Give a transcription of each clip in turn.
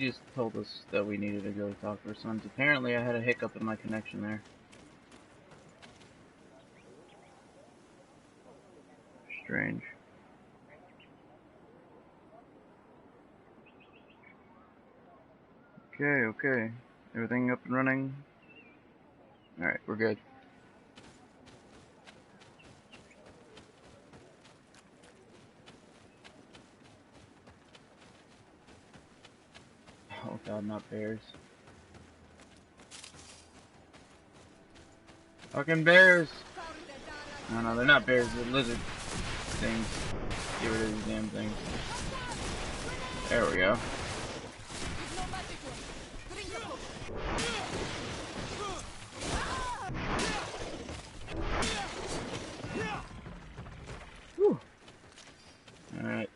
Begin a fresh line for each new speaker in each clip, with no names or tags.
just told us that we needed to go talk to our sons. Apparently, I had a hiccup in my connection there. Strange. Okay. Everything up and running? Alright, we're good. Oh god, not bears. Fucking bears! No, they're not bears, they're lizard things. Get rid of these damn things. There we go. Whew. Alright.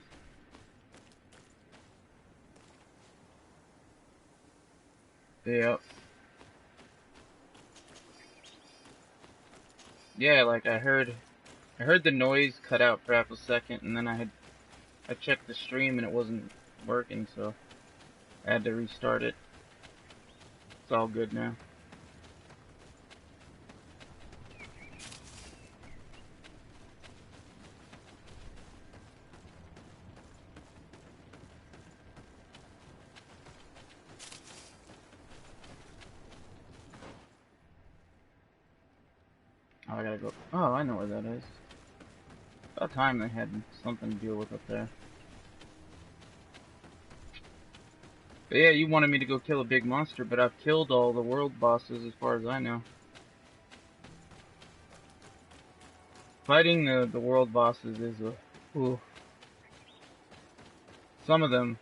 Yep. Yeah, like I heard the noise cut out for half a second, and then I checked the stream and it wasn't working, so I had to restart it. It's all good now. Oh, I gotta go. Oh, I know where that is. About time they had something to deal with up there. But yeah, you wanted me to go kill a big monster, but I've killed all the world bosses as far as I know. Fighting the world bosses is a... Ooh. Some of them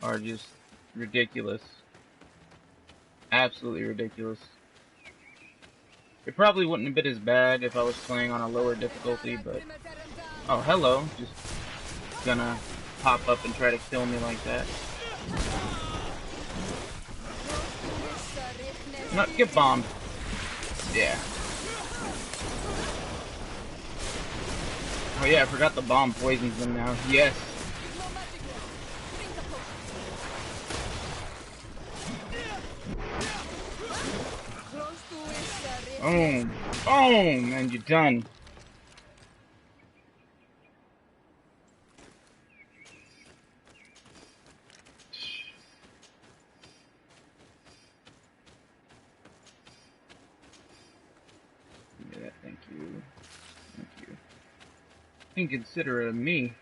are just ridiculous. Absolutely ridiculous. It probably wouldn't have been as bad if I was playing on a lower difficulty, but... Oh, hello. Just gonna pop up and try to kill me like that. No, get bombed. Yeah. Oh yeah, I forgot the bomb poisons them now. Yes. Boom. Boom! And you're done. Yeah, thank you. Thank you. Inconsiderate of me.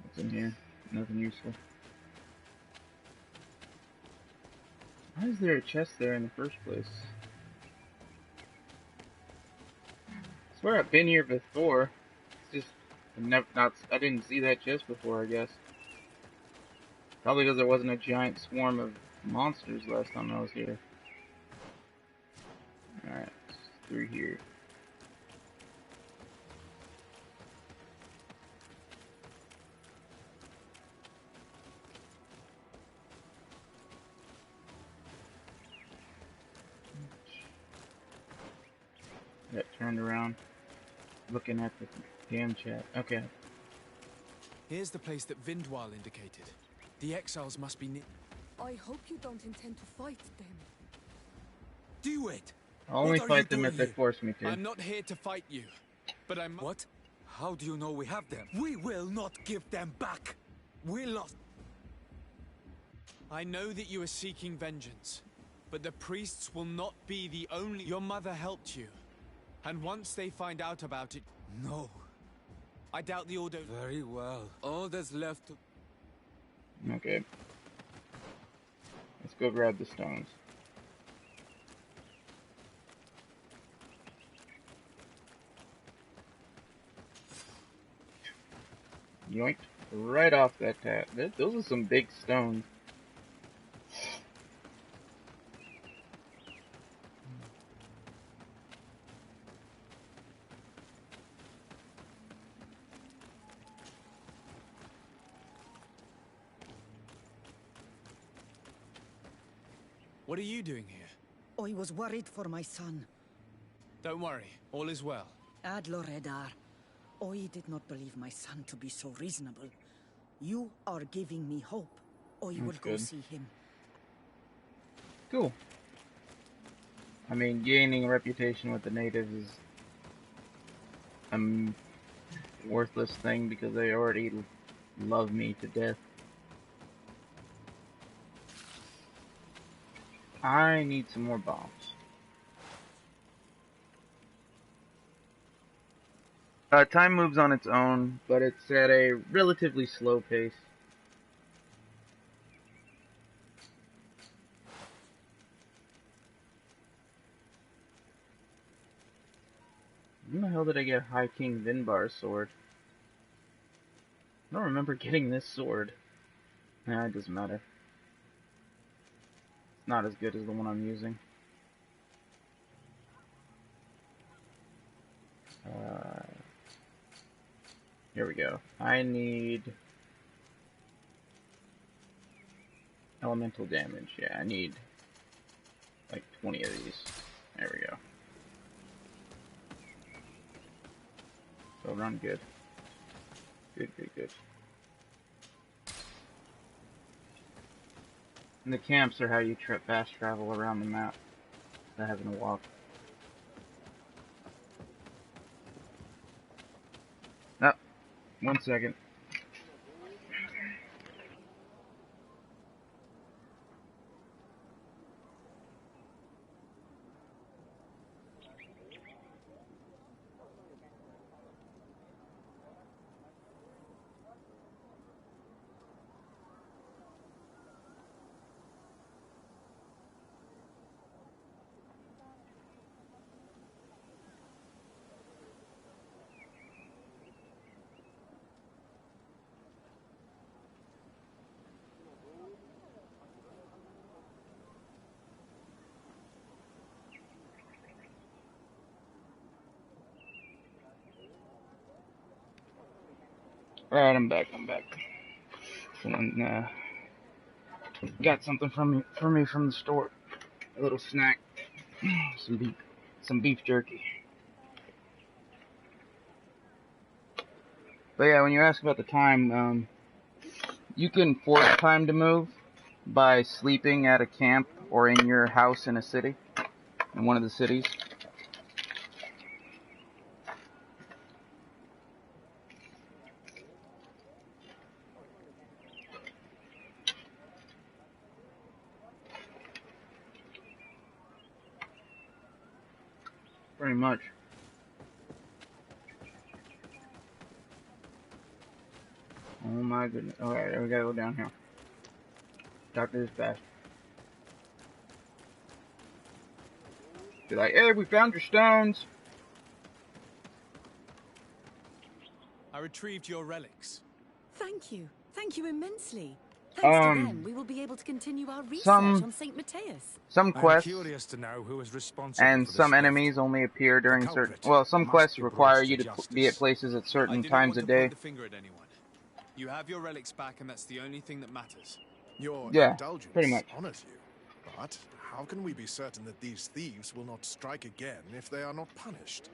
What's in here? Nothing useful. Why is there a chest there in the first place? I swear I've been here before. It's just I didn't see that chest before, I guess. Probably because there wasn't a giant swarm of monsters last time I was here. Alright, through here. Got turned around, looking at the damn chat. Okay.
Here's the place that Vindwal indicated. The exiles must be near.
I hope you don't intend to fight them.
Do it!
I'll only fight them if they force me to.
I'm not here to fight you, but I'm...
What? How do you know we have them? We will not give them back! We lost...
I know that you are seeking vengeance, but the priests will not be the only... Your mother helped you, and once they find out about it...
No.
I doubt the Order...
Very well. All that's left to...
Okay. Let's go grab the stones. Yoinked right off that tab. Those are some big stones.
What are you doing here?
I was worried for my son.
Don't worry, all is well.
Ad Loredar. I did not believe my son to be so reasonable. You are giving me hope. I will
That's
go
good.
see him.
Cool. I mean, gaining a reputation with the natives is a worthless thing because they already love me to death. I need some more bombs. Time moves on its own, but it's at a relatively slow pace. When the hell did I get High King Vinbar's sword? I don't remember getting this sword. Nah, it doesn't matter. It's not as good as the one I'm using. Here we go. I need elemental damage. Yeah, I need like 20 of these. There we go. So run good. Good, good, good. And the camps are how you fast travel around the map. Instead of having to walk. Oh, 1 second. Alright, I'm back. Someone got something for me from the store. A little snack. Some beef jerky. But yeah, when you ask about the time, you can force time to move by sleeping at a camp or in your house in a city, in one of the cities. Pretty much. Oh my goodness. Alright, we gotta go down here. Talk to this bastard. Be like, hey, we found your stones.
I retrieved your relics.
Thank you. Thank you immensely. Thanks to them, we will be able to continue our research on St. Matthias.
Some
I'm
quests
curious to know who is responsible
and
for this
some
theft.
enemies only appear
The
during certain...
culprit
Well, some
must
quests
be
require
brought to
you to be at
justice.
places at
I
certain
do not
times
want
a
to
day.
point the finger at anyone. You have your relics back, and that's the only thing that matters.
Your
Yeah,
indulgence
pretty much.
honors you. But how can we be certain that these thieves will not strike again if they are not punished?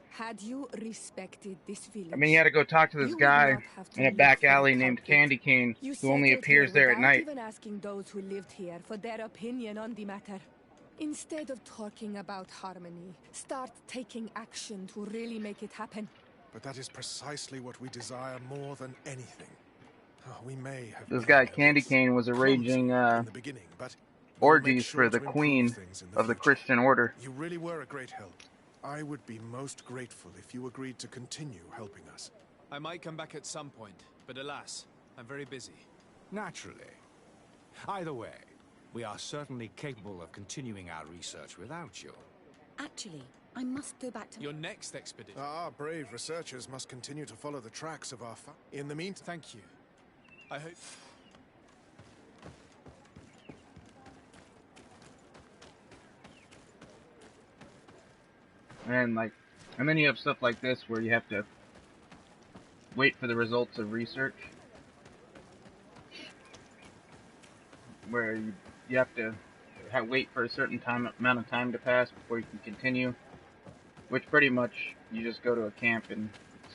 Had you respected this village,
I mean, you had to go talk to this
you would
guy
not have to
in a
look
back
for the
alley named
culprit.
Candy Cane
You
who only
settled here
appears there at
without
night.
even asking those who lived here for their opinion on the matter. Instead of talking about harmony, start taking action to really make it happen.
But that is precisely what we desire more than anything. We may have
This
been
guy
a
Candy
bit
Cane was
clumsy
arranging
in the beginning, but we will make
orgies
sure
for the
to improve
queen
things in the
of the
future.
Christian order.
You really were a great help. I would be most grateful if you agreed to continue helping us.
I might come back at some point, but alas, I'm very busy.
Naturally. Either way, we are certainly capable of continuing our research without you.
Actually, I must go back to
Your next expedition.
Our brave researchers must continue to follow the tracks of our In the meantime...
Thank you. I hope...
And then you have stuff like this where you have to wait for the results of research. Where you have to wait for a certain amount of time to pass before you can continue. Which pretty much, you just go to a camp and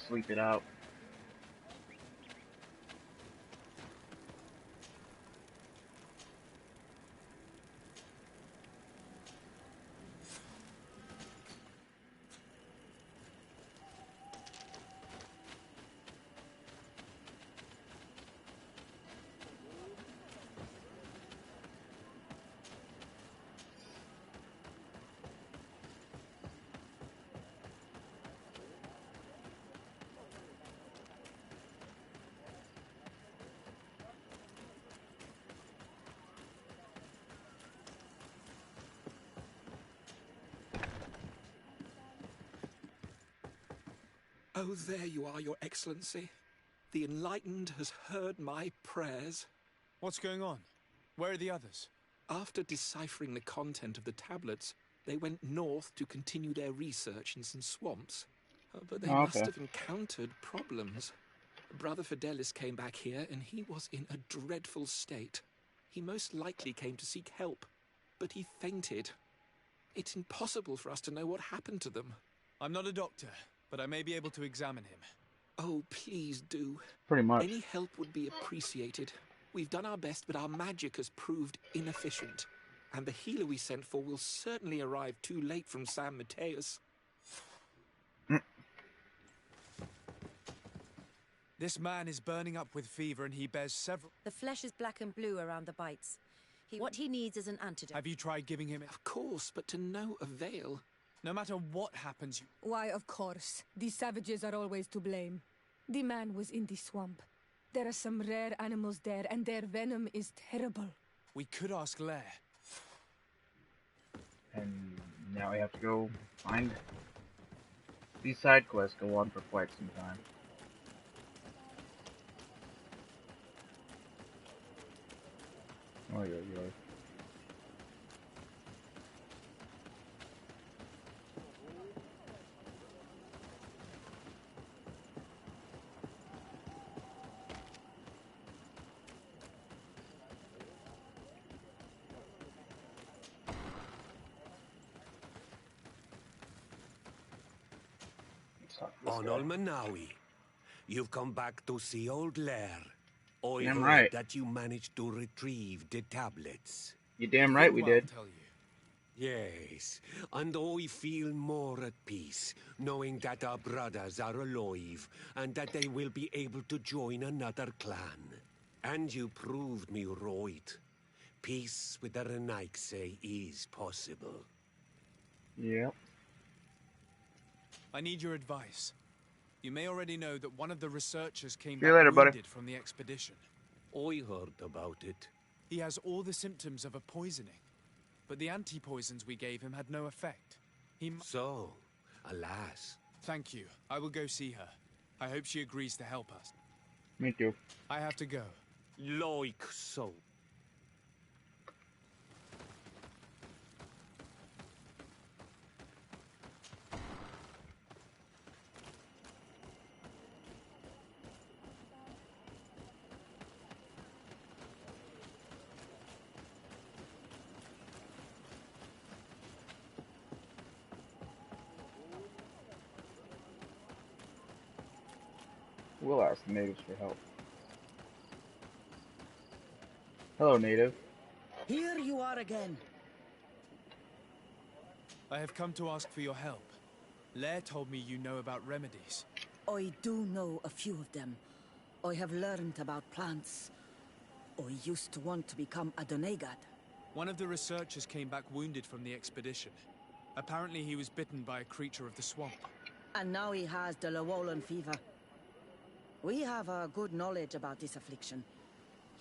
sleep it out.
Oh, there you are, Your Excellency. The Enlightened has heard my prayers.
What's going on? Where are the others?
After deciphering the content of the tablets, they went north to continue their research in some swamps. But they must have encountered problems. Brother Fidelis came back here, and he was in a dreadful state. He most likely came to seek help, but he fainted. It's impossible for us to know what happened to them.
I'm not a doctor, but I may be able to examine him.
Oh, please do.
Pretty much.
Any help would be appreciated. We've done our best, but our magic has proved inefficient. And the healer we sent for will certainly arrive too late from San Mateus.
This man is burning up with fever and he bears several...
The flesh is black and blue around the bites. What he needs is an antidote.
Have you tried giving him it?
Of course, but to no avail.
No matter what happens,
Why, of course. These savages are always to blame. The man was in the swamp. There are some rare animals there, and their venom is terrible.
We could ask Lair.
And now we have to go find... These side quests go on for quite some time. Oh, yeah.
Onol Manawi, you've come back to see old Lair. I
Damn
heard
right.
that you managed to retrieve the tablets.
You're damn right we did.
Tell you.
Yes, and I feel more at peace, knowing that our brothers are alive, and that they will be able to join another clan. And you proved me right. Peace with the Renaigse is possible.
Yep.
I need your advice. You may already know that one of the researchers came
See you
back
later, buddy.
wounded from the expedition.
I heard about it.
He has all the symptoms of a poisoning, but the anti-poisons we gave him had no effect.
So, alas.
Thank you. I will go see her. I hope she agrees to help us.
Me too.
I have to go.
Like so.
We'll ask the natives for help. Hello, native.
Here you are again.
I have come to ask for your help. Lair told me you know about remedies.
I do know a few of them. I have learned about plants. I used to want to become a Donegad.
One of the researchers came back wounded from the expedition. Apparently he was bitten by a creature of the swamp.
And now he has the Llewellyn fever. We have a good knowledge about this affliction.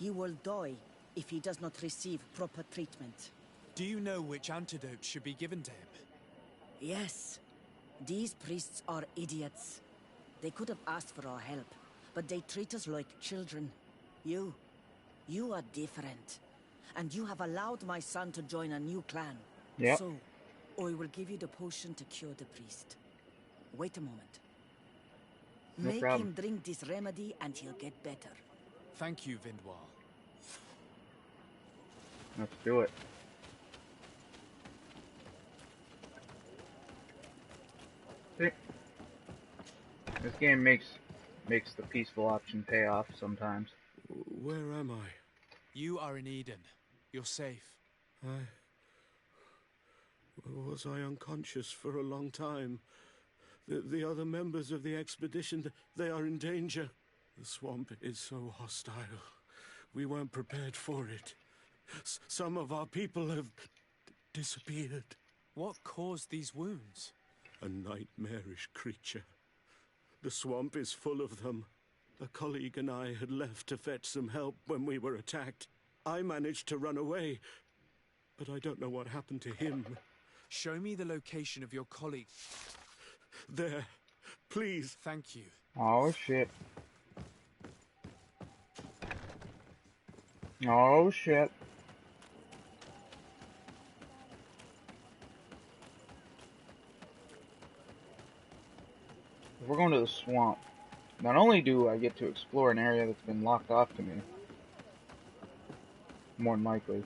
He will die if he does not receive proper treatment.
Do you know which antidote should be given to him?
Yes. These priests are idiots. They could have asked for our help, but they treat us like children. You are different. And you have allowed my son to join a new clan.
Yep.
So, I will give you the potion to cure the priest. Wait a moment.
No
Make
problem.
him drink this remedy and he'll get better.
Thank you, Vindwal.
Let's do it. See? This game makes the peaceful option pay off sometimes.
Where am I?
You are in Eden. You're safe.
Was I unconscious for a long time? The other members of the expedition, they are in danger. The swamp is so hostile. We weren't prepared for it. Some of our people have disappeared.
What caused these wounds?
A nightmarish creature. The swamp is full of them. A colleague and I had left to fetch some help when we were attacked. I managed to run away, but I don't know what happened to him.
Show me the location of your colleague.
There,
Please.
Thank you.
Oh shit. Oh shit. We're going to the swamp. Not only do I get to explore an area that's been locked off to me, more than likely,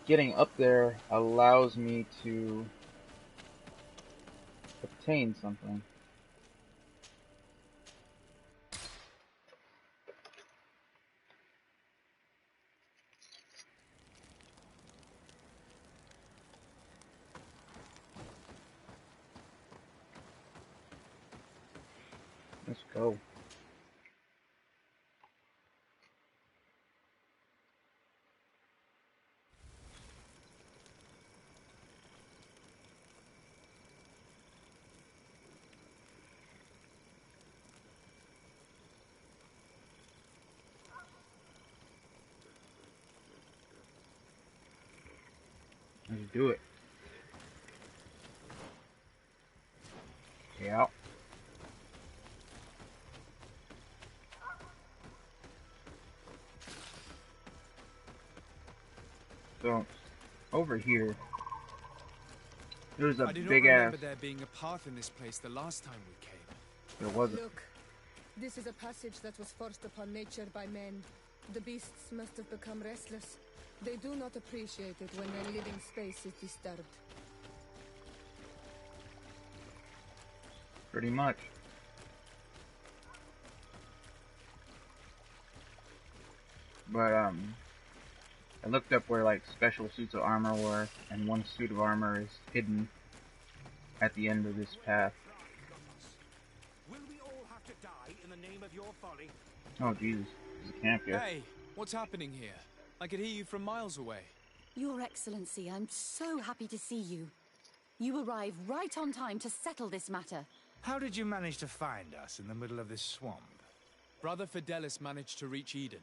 getting up there allows me to obtain something. Let's go. Let's do it. Yeah. So, over here, there's a
I do not
big
remember
ass.
there being a path in this place the last time we came.
There wasn't.
Look, this is a passage that was forced upon nature by men. The beasts must have become restless. They do not appreciate it when their living space is disturbed.
Pretty much. But, I looked up where, like, special suits of armor were, and one suit of armor is hidden at the end of this path.
Will we all have to die in the name of your folly?
Oh, Jesus. There's a camp here.
Hey, what's happening here? I could hear you from miles away.
Your Excellency, I'm so happy to see you. You arrived right on time to settle this matter.
How did you manage to find us in the middle of this swamp?
Brother Fidelis managed to reach Eden.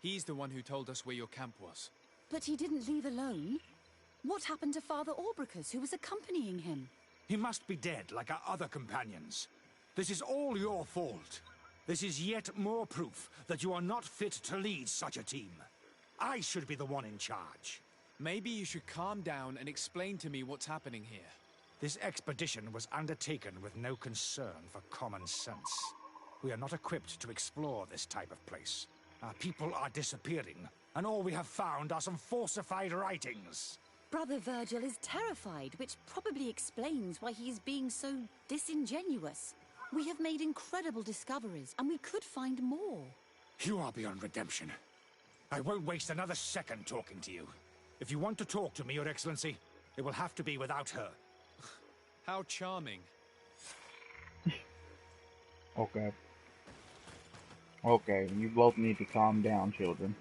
He's the one who told us where your camp was.
But he didn't leave alone. What happened to Father Orbricus, who was accompanying him?
He must be dead, like our other companions. This is all your fault. This is yet more proof that you are not fit to lead such a team. I should be the one in charge.
Maybe you should calm down and explain to me what's happening here.
This expedition was undertaken with no concern for common sense. We are not equipped to explore this type of place. Our people are disappearing, and all we have found are some falsified writings.
Brother Virgil is terrified, which probably explains why he is being so disingenuous. We have made incredible discoveries, and we could find more.
You are beyond redemption. I won't waste another second talking to you. If you want to talk to me, Your Excellency, it will have to be without her.
How charming.
Okay. Okay, you both need to calm down, children.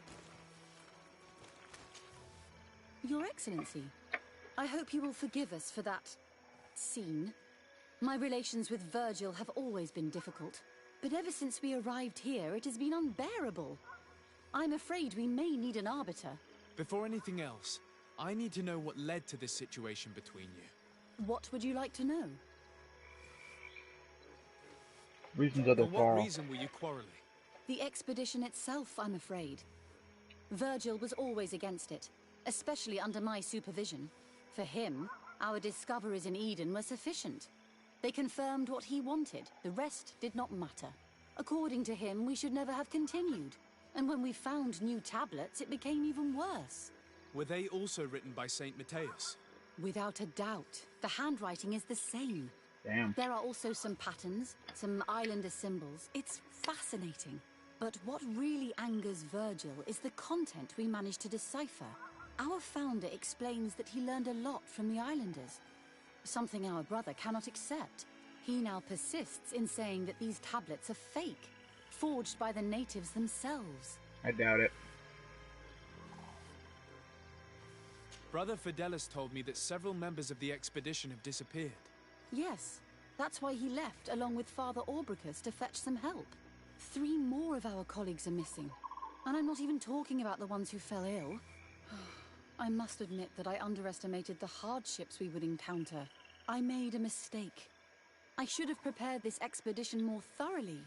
Your Excellency, I hope you will forgive us for that scene. My relations with Virgil have always been difficult, but ever since we arrived here, it has been unbearable. I'm afraid we may need an arbiter.
Before anything else, I need to know what led to this situation between you.
What would you like to know?
Reasons of the
For what
fall.
reason were you quarreling?
The expedition itself, I'm afraid. Virgil was always against it, especially under my supervision. For him, our discoveries in Eden were sufficient. They confirmed what he wanted. The rest did not matter. According to him, we should never have continued. And when we found new tablets, it became even worse.
Were they also written by Saint Matthias?
Without a doubt. The handwriting is the same.
Damn.
There are also some patterns, some islander symbols. It's fascinating. But what really angers Virgil is the content we managed to decipher. Our founder explains that he learned a lot from the islanders. Something our brother cannot accept. He now persists in saying that these tablets are fake, forged by the natives themselves.
I doubt it.
Brother Fidelis told me that several members of the expedition have disappeared.
Yes, that's why he left along with Father Orbricus to fetch some help. 3 more of our colleagues are missing. And I'm not even talking about the ones who fell ill. I must admit that I underestimated the hardships we would encounter. I made a mistake. I should have prepared this expedition more thoroughly.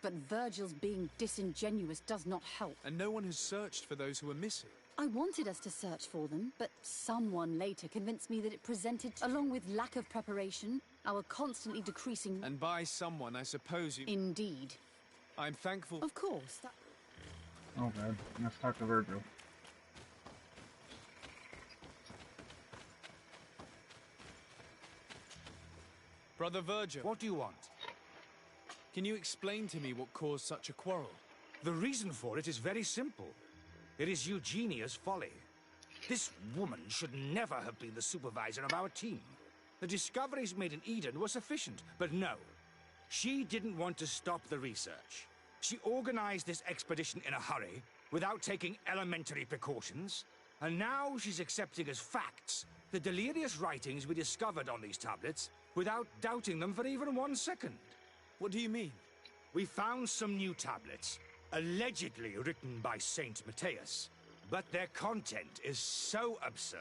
But Virgil's being disingenuous does not help.
And no one has searched for those who are missing.
I wanted us to search for them, but someone later convinced me that it presented, along with lack of preparation, our constantly decreasing...
And by someone, I suppose you...
Indeed.
I'm thankful...
Of course.
Oh god, let's talk to Virgil.
Brother Virgil.
What do you want?
Can you explain to me what caused such a quarrel?
The reason for it is very simple. It is Eugenia's folly. This woman should never have been the supervisor of our team. The discoveries made in Eden were sufficient, but no. She didn't want to stop the research. She organized this expedition in a hurry, without taking elementary precautions, and now she's accepting as facts the delirious writings we discovered on these tablets, without doubting them for even 1 second.
What do you mean?
We found some new tablets, allegedly written by Saint Matthias, but their content is so absurd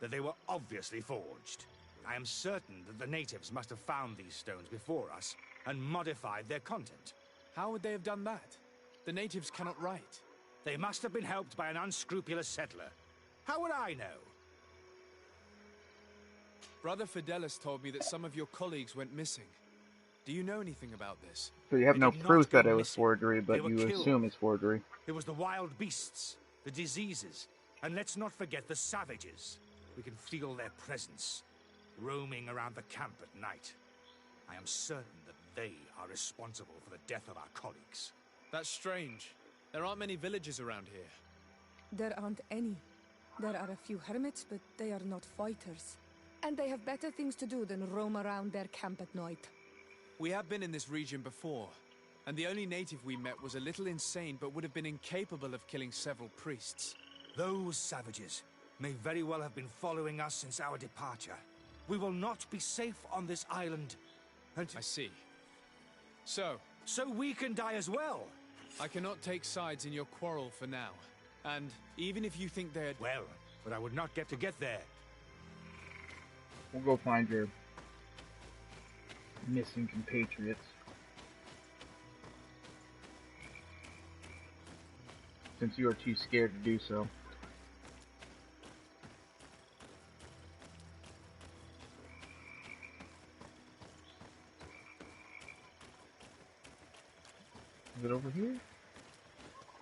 that they were obviously forged. I am certain that the natives must have found these stones before us and modified their content.
How would they have done that? The natives cannot write.
They must have been helped by an unscrupulous settler. How would I know?
Brother Fidelis told me that some of your colleagues went missing. Do you know anything about this?
So you have
They
no
did not
proof
go
that it was
missing.
forgery, but
They were
you
killed.
assume it's forgery.
It was the wild beasts, the diseases, and let's not forget the savages. We can feel their presence, roaming around the camp at night. I am certain that they are responsible for the death of our colleagues.
That's strange. There aren't many villages around here.
There aren't any. There are a few hermits, but they are not fighters. And they have better things to do than roam around their camp at night.
We have been in this region before, and the only native we met was a little insane but would have been incapable of killing several priests.
Those savages may very well have been following us since our departure. We will not be safe on this island. And
I see. So
we can die as well.
I cannot take sides in your quarrel for now. And even if you think they're...
Well, but I would not get to get there.
We'll go find your missing compatriots. Since you are too scared to do so. Is it over here?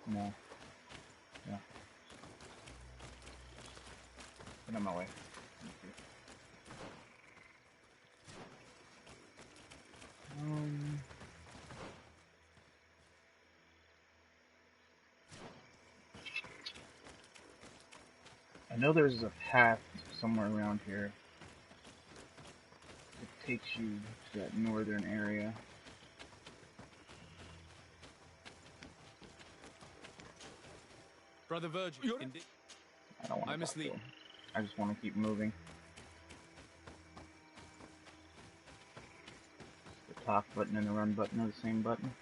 No. Yeah. Get on my way. I know there's a path somewhere around here. It takes you to that northern area.
Brother Virgil, indeed.
I don't want to
I must leave.
I just want to keep moving. The talk button and the run button are the same button.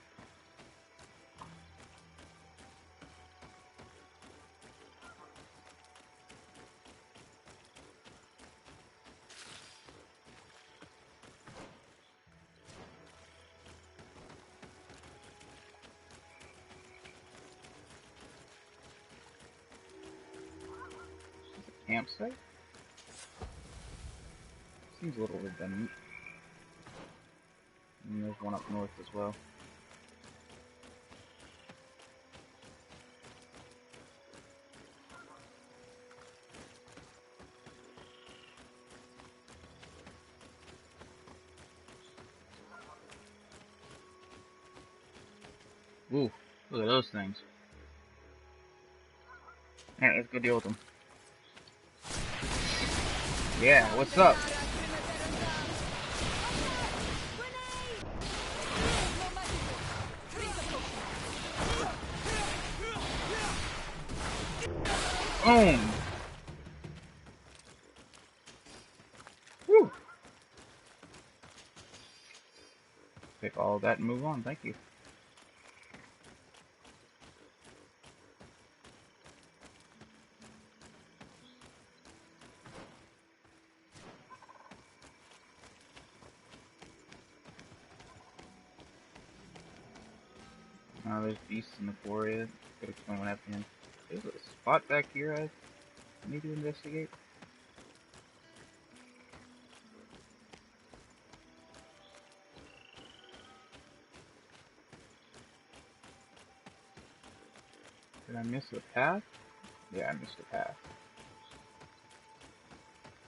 Campsite? Seems a little redundant. And there's one up north as well. Ooh, look at those things. Alright, let's go deal with them. Yeah, what's up? Boom! Whew! Take all of that and move on, thank you. There's beasts in the forest. Could explain what happened. There's a spot back here I need to investigate. Did I miss the path? Yeah, I missed the path.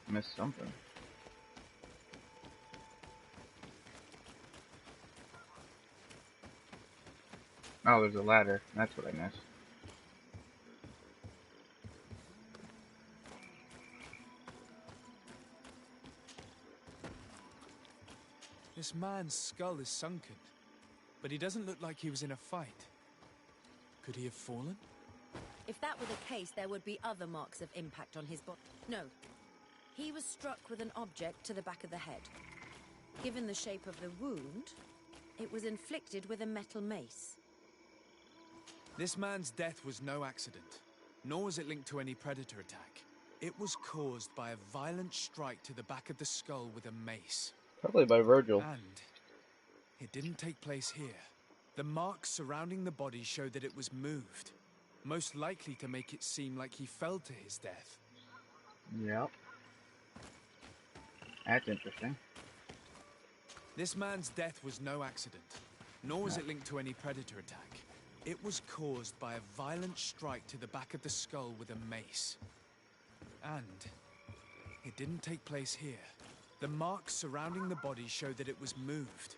Missed something. Oh, there's a ladder. That's what I missed.
This man's skull is sunken, but he doesn't look like he was in a fight. Could he have fallen?
If that were the case, there would be other marks of impact on his body. No. He was struck with an object to the back of the head. Given the shape of the wound, it was inflicted with a metal mace.
This man's death was no accident, nor was it linked to any predator attack. It was caused by a violent strike to the back of the skull with a mace.
Probably by Virgil.
And it didn't take place here. The marks surrounding the body show that it was moved, most likely to make it seem like he fell to his death.
Yep. That's interesting.
This man's death was no accident, nor was it linked to any predator attack. It was caused by a violent strike to the back of the skull with a mace. And it didn't take place here. The marks surrounding the body show that it was moved,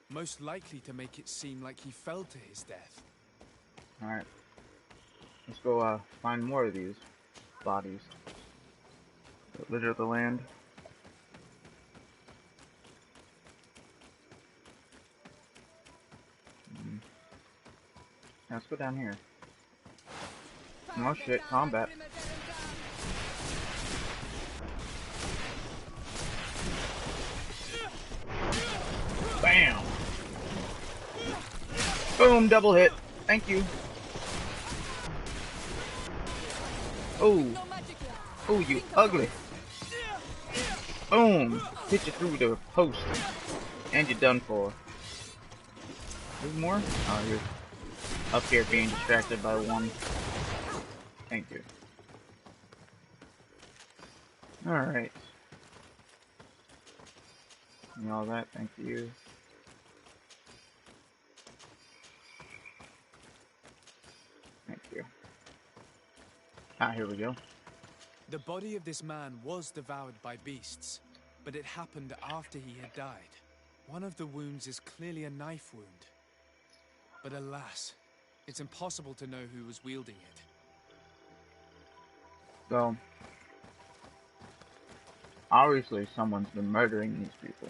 most likely to make it seem like he fell to his death.
Alright. Let's go find more of these bodies that litter the land. Let's go down here. Oh shit, combat. Bam! Boom, double hit. Thank you. Oh. Oh, you ugly. Boom. Hit you through the post. And you're done for. There's more? Oh, you're up here being distracted by one. Thank you. Alright. And all that, thank you. Thank you. Ah, here we go.
The body of this man was devoured by beasts, but it happened after he had died. One of the wounds is clearly a knife wound. But alas, it's impossible to know who was wielding it.
So, obviously someone's been murdering these people.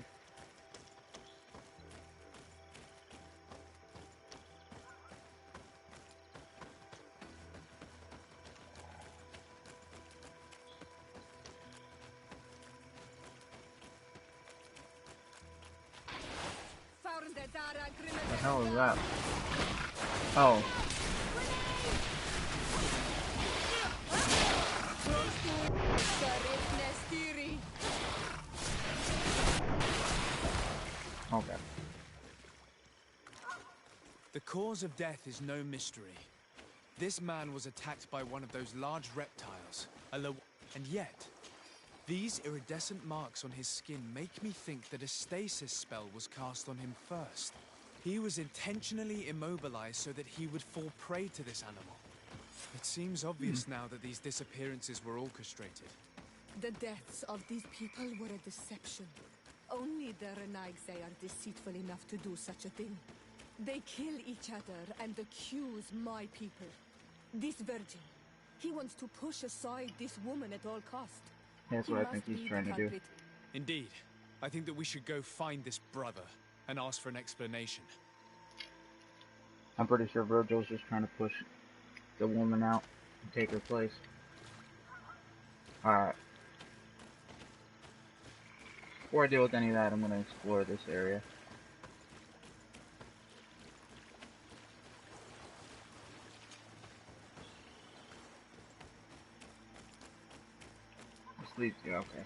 What the hell is that? Oh. Okay.
The cause of death is no mystery. This man was attacked by one of those large reptiles, and yet, these iridescent marks on his skin make me think that a stasis spell was cast on him first. He was intentionally immobilized so that he would fall prey to this animal. It seems obvious now that these disappearances were orchestrated.
The deaths of these people were a deception. Only the Renaigse are deceitful enough to do such a thing. They kill each other and accuse my people. This virgin, he wants to push aside this woman at all cost.
That's what I think he's trying to do.
Indeed. I think that we should go find this brother and ask for an explanation.
I'm pretty sure Virgil's just trying to push the woman out and take her place. Alright. Before I deal with any of that, I'm going to explore this area. This leads, yeah, okay.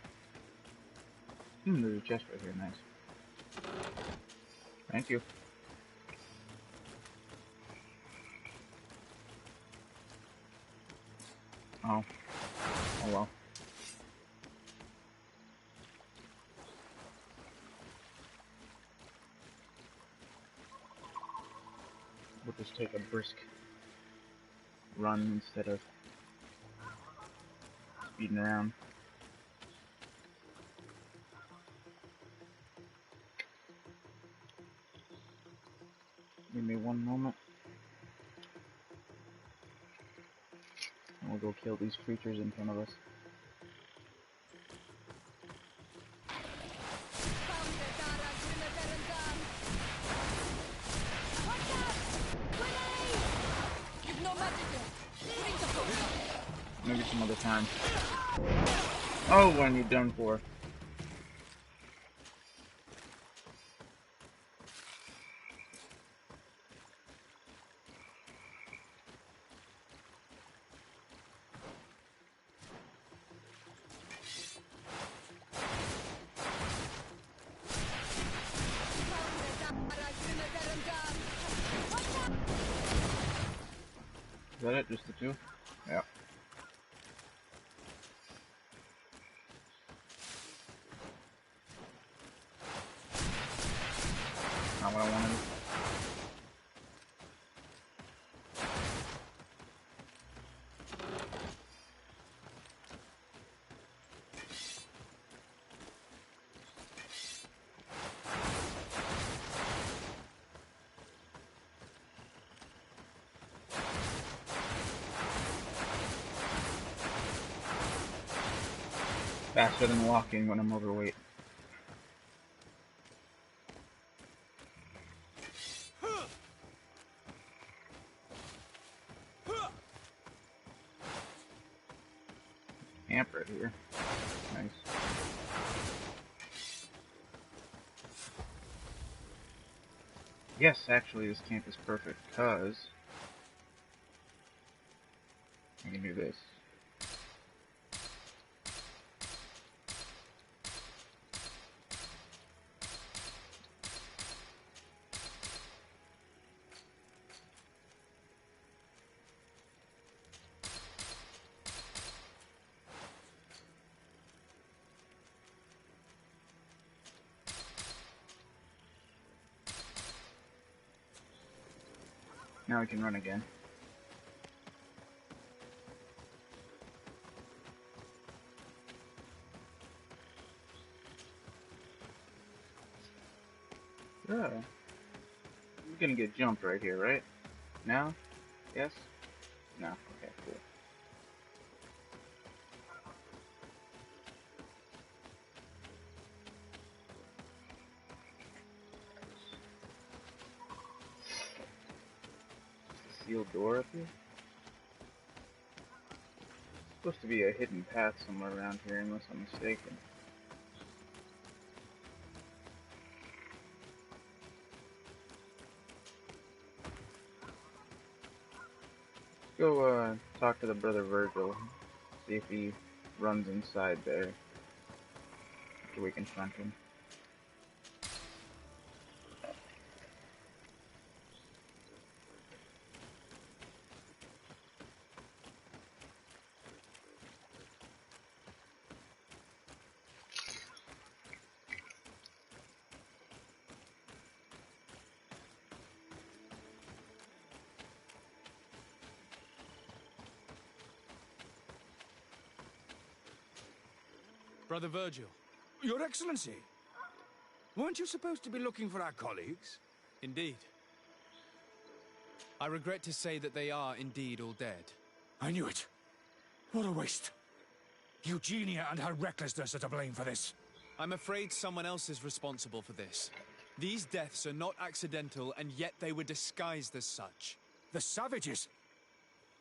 There's a chest right here, nice. Thank you. Oh. Oh well. We'll just take a brisk run instead of speeding around. Give me one moment. And we'll go kill these creatures in front of us. Maybe some other time. Oh, when you're done for. Is that it? Just the two? Yeah. Not what I wanted. Faster than walking when I'm overweight. Camp right here. Nice. Yes, actually this camp is perfect because I can do this. Now we can run again. Yeah. We're gonna get jumped right here, right? Now? Yes? No. Okay, cool. Sealed door up here? Supposed to be a hidden path somewhere around here, unless I'm mistaken. Go talk to the brother Virgil. See if he runs inside there. After we confront him.
Brother Virgil.
Your Excellency! Weren't you supposed to be looking for our colleagues?
Indeed. I regret to say that they are indeed all dead.
I knew it. What a waste. Eugenia and her recklessness are to blame for this.
I'm afraid someone else is responsible for this. These deaths are not accidental, and yet they were disguised as such.
The savages!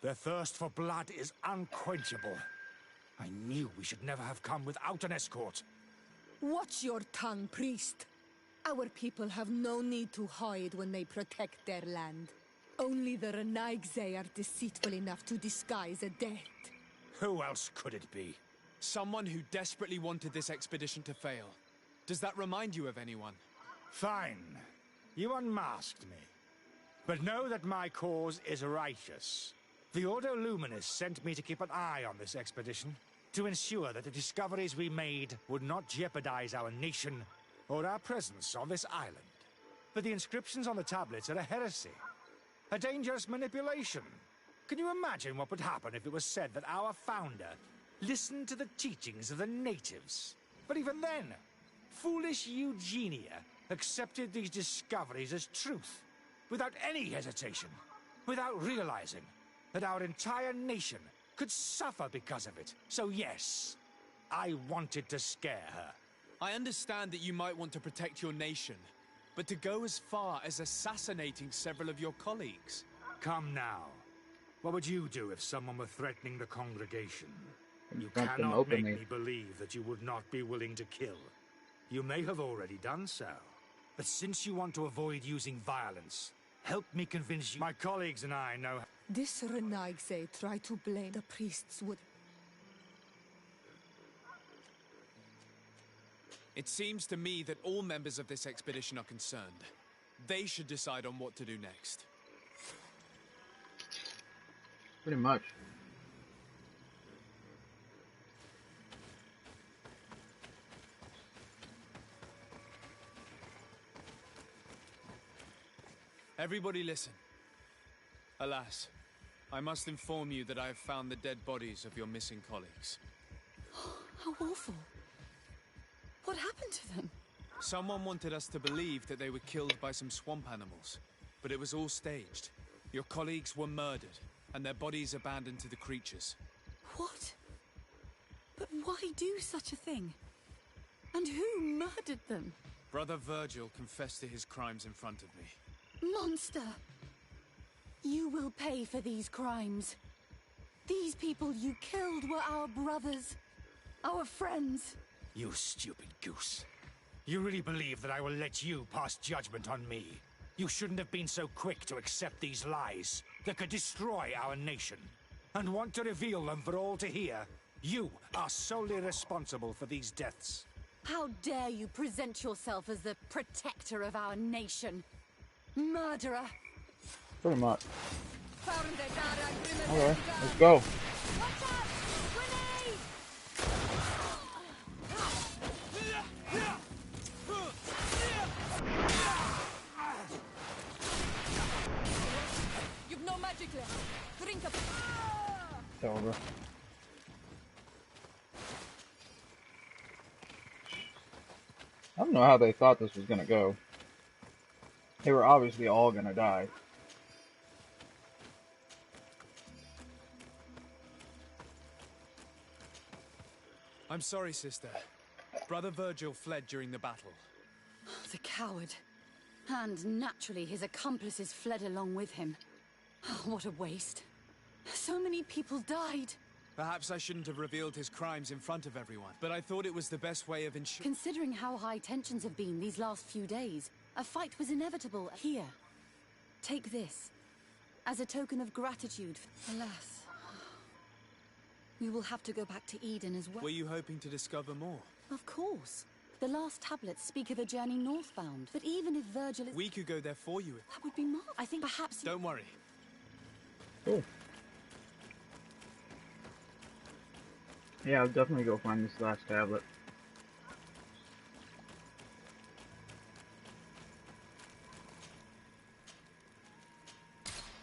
Their thirst for blood is unquenchable. I knew we should never have come without an escort.
Watch your tongue, priest. Our people have no need to hide when they protect their land. Only the Renaigse are deceitful enough to disguise a death.
Who else could it be?
Someone who desperately wanted this expedition to fail. Does that remind you of anyone?
Fine. You unmasked me. But know that my cause is righteous. The Ordo Luminis sent me to keep an eye on this expedition, to ensure that the discoveries we made would not jeopardize our nation or our presence on this island. But the inscriptions on the tablets are a heresy, a dangerous manipulation. Can you imagine what would happen if it was said that our founder listened to the teachings of the natives? But even then, foolish Eugenia accepted these discoveries as truth, without any hesitation, without realizing that our entire nation could suffer because of it. So yes, I wanted to scare her.
I understand that you might want to protect your nation, but to go as far as assassinating several of your colleagues...
Come now. What would you do if someone were threatening the congregation? You
Confront them
cannot make
openly.
me believe that you would not be willing to kill. You may have already done so. But since you want to avoid using violence, help me convince you. My colleagues and I know...
This Renaigse tried to blame the priests would...
It seems to me that all members of this expedition are concerned. They should decide on what to do next.
Pretty much.
Everybody listen. Alas, I must inform you that I have found the dead bodies of your missing colleagues.
How awful. What happened to them?
Someone wanted us to believe that they were killed by some swamp animals, but it was all staged. Your colleagues were murdered, and their bodies abandoned to the creatures.
What? But why do such a thing? And who murdered them?
Brother Virgil confessed to his crimes in front of me.
Monster! You will pay for these crimes. These people you killed were our brothers, our friends.
You stupid goose. You really believe that I will let you pass judgment on me? You shouldn't have been so quick to accept these lies that could destroy our nation. And want to reveal them for all to hear. You are solely responsible for these deaths.
How dare you present yourself as the protector of our nation? Murderer!
Pretty much. Alright, let's go.
Watch out! Grenade! You've no magic left. Drink up.
It's over. I don't know how they thought this was gonna go. They were obviously all gonna die.
I'm sorry, sister. Brother Virgil fled during the battle.
The coward. And naturally, his accomplices fled along with him. Oh, what a waste. So many people died.
Perhaps I shouldn't have revealed his crimes in front of everyone, but I thought it was the best way of ensuring...
Considering how high tensions have been these last few days, a fight was inevitable. Here, take this, as a token of gratitude. Alas, we will have to go back to Eden as well.
Were you hoping to discover more?
Of course. The last tablets speak of a journey northbound, but even if Virgil is...
We could go there for you.
That would be marvelous. I think perhaps...
Don't worry.
Cool. Yeah, I'll definitely go find this last tablet.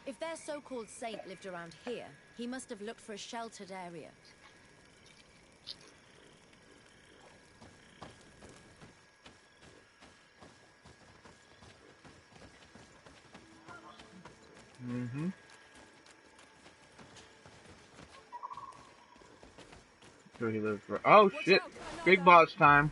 If their so-called saint lived around here, he must have looked for a sheltered area.
Mm-hmm. Where he lives. Oh shit! Big boss time.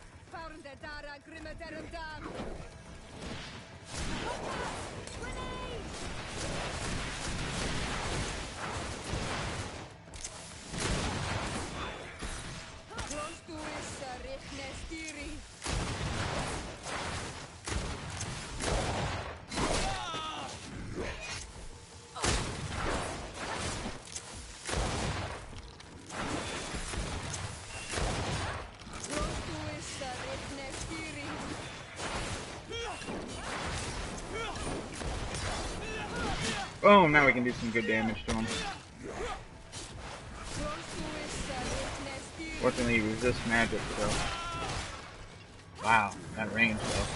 Oh, now we can do some good damage to him. Fortunately, he resists magic, so. Wow, that range though.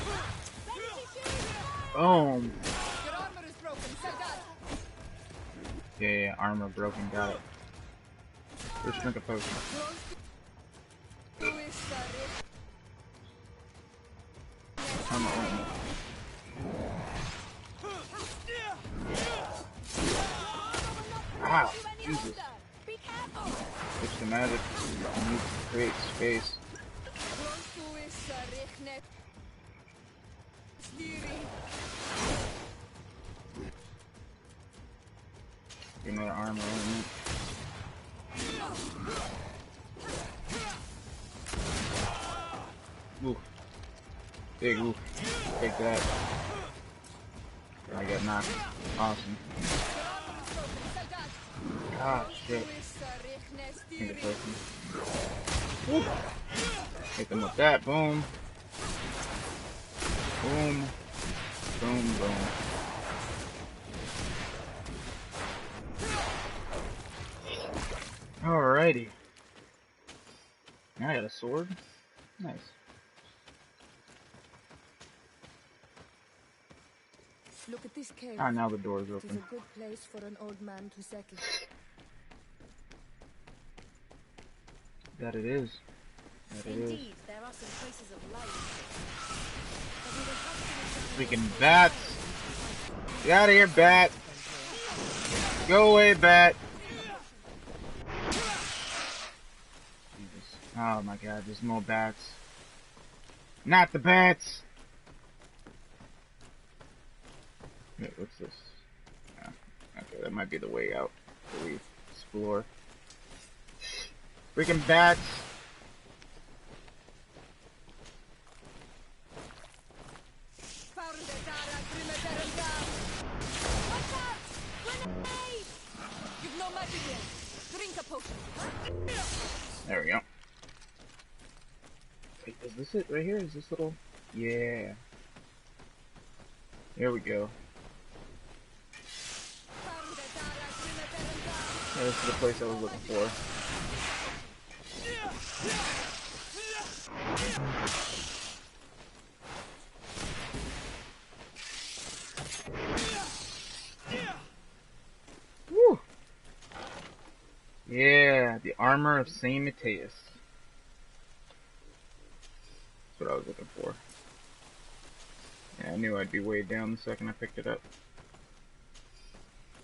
Boom! Yeah, armor broken, got it. First drink a potion. Armor only. Wow, Jesus. Switch to magic. I need to create space. Get another armor element. Ooh. Big ooh. Take that. I got knocked. Awesome. Ah, shit. Hit them with that. Boom. Boom. Boom, boom. Alrighty. Now I got a sword. Nice.
Look at this cave.
Ah, now the door's open.
It is a good place for an old man to settle.
That it is. That it is.
Indeed, there are some traces of life.
Freaking bats! Get out of here, bat! Go away, bat! Jesus. Oh my god, there's more bats. Not the bats! Wait, what's this? Oh, okay, that might be the way out. So we explore. Freaking bats! There we go. Wait, is this it right here? Is this little... Yeah. There we go. Yeah, this is the place I was looking for. Woo! Yeah, the armor of Saint Matthias. That's what I was looking for. Yeah, I knew I'd be weighed down the second I picked it up.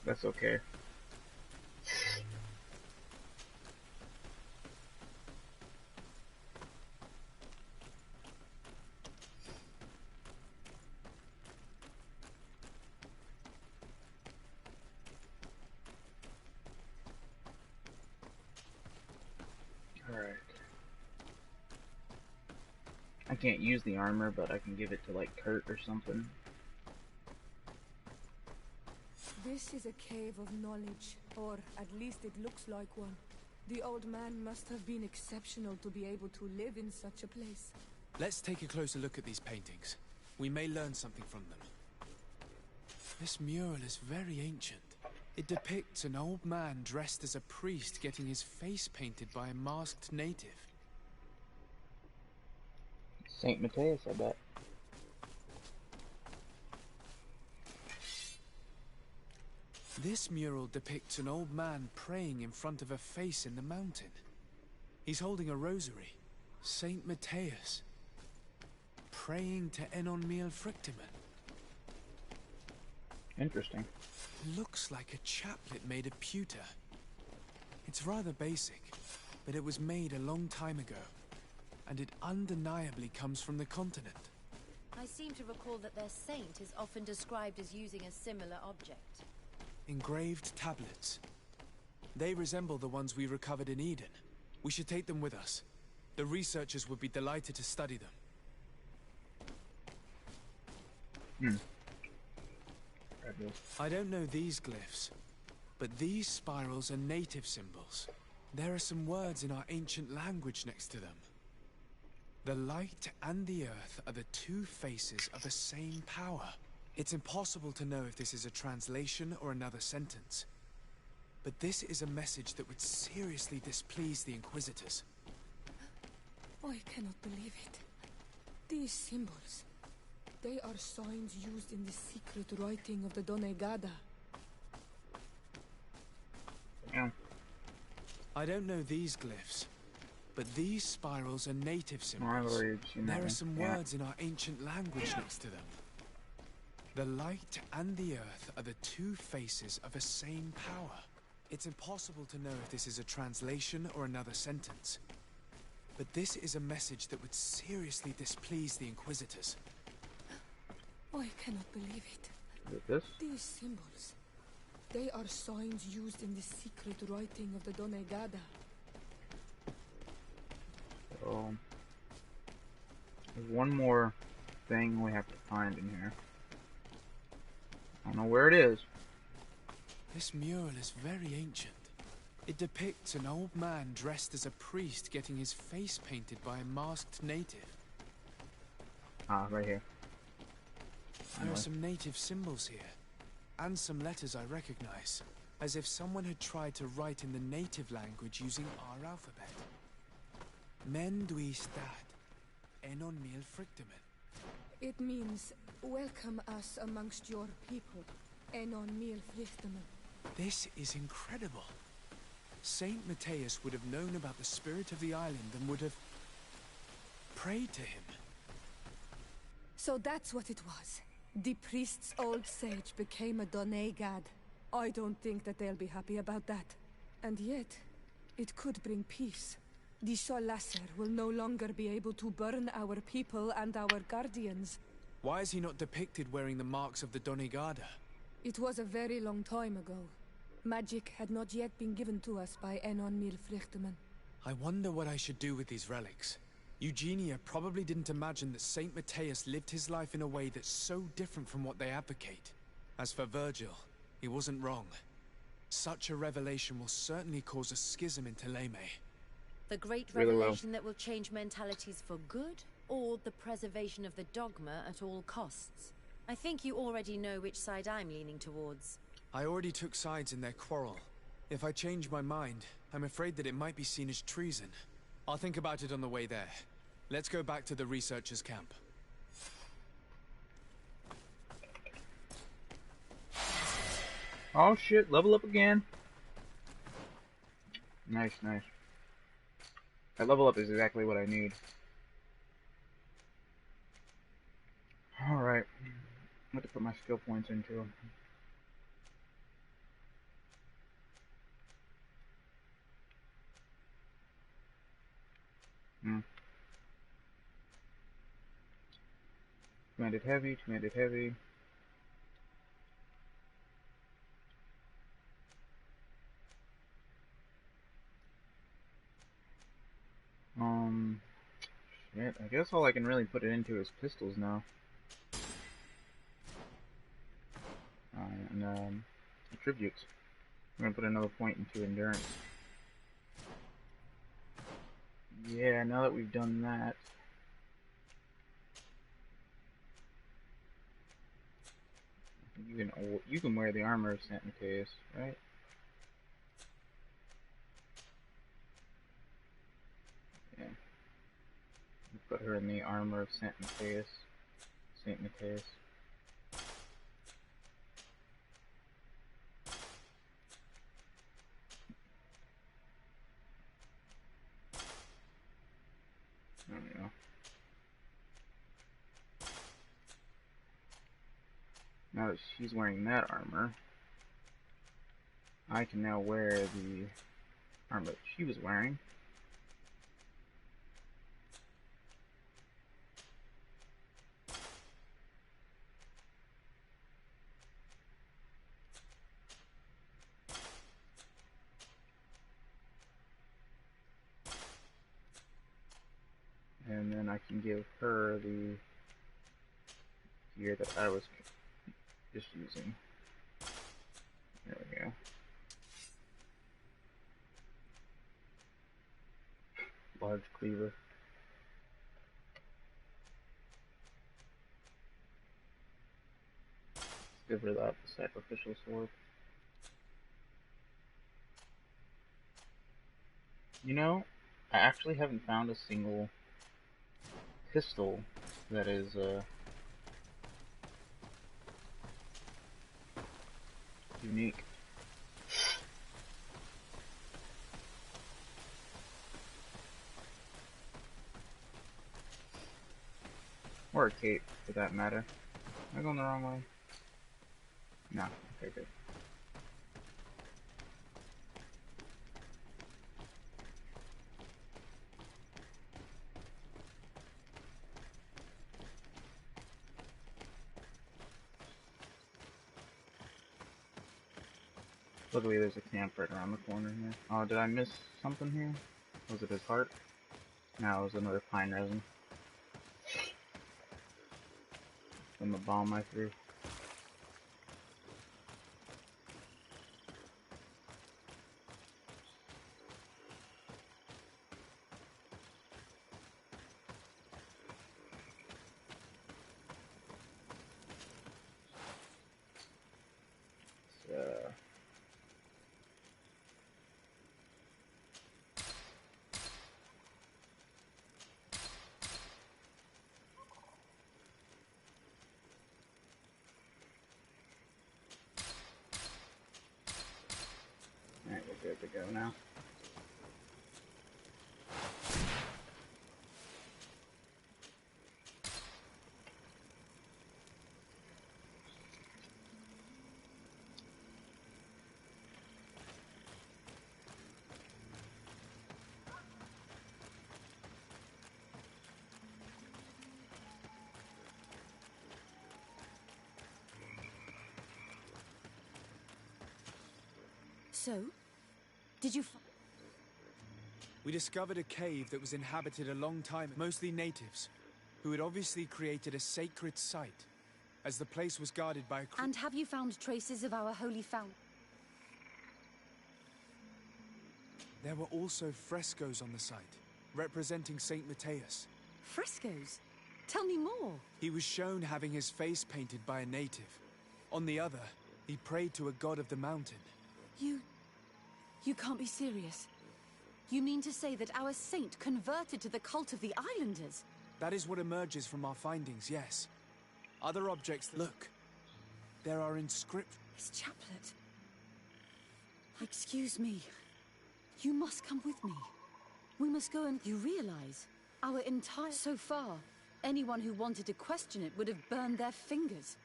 That's okay. Alright. I can't use the armor, but I can give it to, like, Kurt or something.
This is a cave of knowledge, or at least it looks like one. The old man must have been exceptional to be able to live in such a place.
Let's take a closer look at these paintings. We may learn something from them. This mural is very ancient. It depicts an old man dressed as a priest getting his face painted by a masked native.
Saint Matthias, I bet.
This mural depicts an old man praying in front of a face in the mountain. He's holding a rosary. Saint Matthias. Praying to Enon Miel Frictimen.
Interesting.
Looks like a chaplet made of pewter. It's rather basic, but it was made a long time ago. And it undeniably comes from the continent.
I seem to recall that their saint is often described as using a similar object.
Engraved tablets. They resemble the ones we recovered in Eden. We should take them with us. The researchers would be delighted to study them. I don't know these glyphs, but these spirals are native symbols. There are some words in our ancient language next to them. The light and the earth are the two faces of the same power. It's impossible to know if this is a translation or another sentence. But this is a message that would seriously displease the Inquisitors.
I cannot believe it. These symbols, they are signs used in the secret writing of the Donegada.
Yeah.
I don't know these glyphs, but these spirals are native symbols. There are some words in our ancient language next to them. The light and the earth are the two faces of a same power. It's impossible to know if this is a translation or another sentence. But this is a message that would seriously displease the Inquisitors.
I cannot believe it.
This?
These symbols, they are signs used in the secret writing of the Donegada.
So, there's one more thing we have to find in here. I don't know where it is.
This mural is very ancient. It depicts an old man dressed as a priest getting his face painted by a masked native.
Ah, right here.
There are some native symbols here, and some letters I recognize, as if someone had tried to write in the native language using our alphabet. Men dwi stad, enon mil frictamen.
It means, welcome us amongst your people, enon mil frictamen.
This is incredible. Saint Matthias would have known about the spirit of the island and would have prayed to him.
So that's what it was. The priest's old sage became a Donegad. I don't think that they'll be happy about that. And yet, it could bring peace. The Solasser will no longer be able to burn our people and our guardians.
Why is he not depicted wearing the marks of the Donegada?
It was a very long time ago. Magic had not yet been given to us by Enon Mil Frichteman.
I wonder what I should do with these relics. Eugenia probably didn't imagine that Saint Matthias lived his life in a way that's so different from what they advocate. As for Virgil, he wasn't wrong. Such a revelation will certainly cause a schism in Thélème.
The great revelation that will change mentalities for good, or the preservation of the dogma at all costs? I think you already know which side I'm leaning towards.
I already took sides in their quarrel. If I change my mind, I'm afraid that it might be seen as treason. I'll think about it on the way there. Let's go back to the researchers' camp.
Oh shit, level up again. Nice, nice. That level up is exactly what I need. Alright. What to put my skill points into. Two-handed heavy, two-handed heavy. Shit, I guess all I can really put it into is pistols now. And attributes. I'm gonna put another point into endurance. Yeah, now that we've done that. You can wear the armor of Saint Matthias, right? Yeah. Put her in the armor of Saint Matthias. Saint Matthias. There we go. Now that she's wearing that armor, I can now wear the armor that she was wearing. And then I can give her the gear that I was just using. There we go. Large cleaver. Let's give her that, the sacrificial sword. You know, I actually haven't found a single pistol that is, unique. Or a cape, for that matter. Am I going the wrong way? No. Okay, good. Luckily there's a camp right around the corner here. Oh, did I miss something here? Was it his heart? No, it was another pine resin. From the bomb I threw. Alright, we're good to go now.
So, did you
We discovered a cave that was inhabited a long time, mostly natives, who had obviously created a sacred site, as the place was guarded by a
And have you found traces of our holy fountain?
There were also frescoes on the site, representing Saint Matthias.
Frescoes? Tell me more.
He was shown having his face painted by a native. On the other, he prayed to a god of the mountain.
You can't be serious. You mean to say that our saint converted to the cult of the islanders?
That is what emerges from our findings, yes. Other objects... Look. There are inscriptions.
His chaplet. Excuse me. You must come with me. We must go and... You realize, our entire... So far, anyone who wanted to question it would have burned their fingers.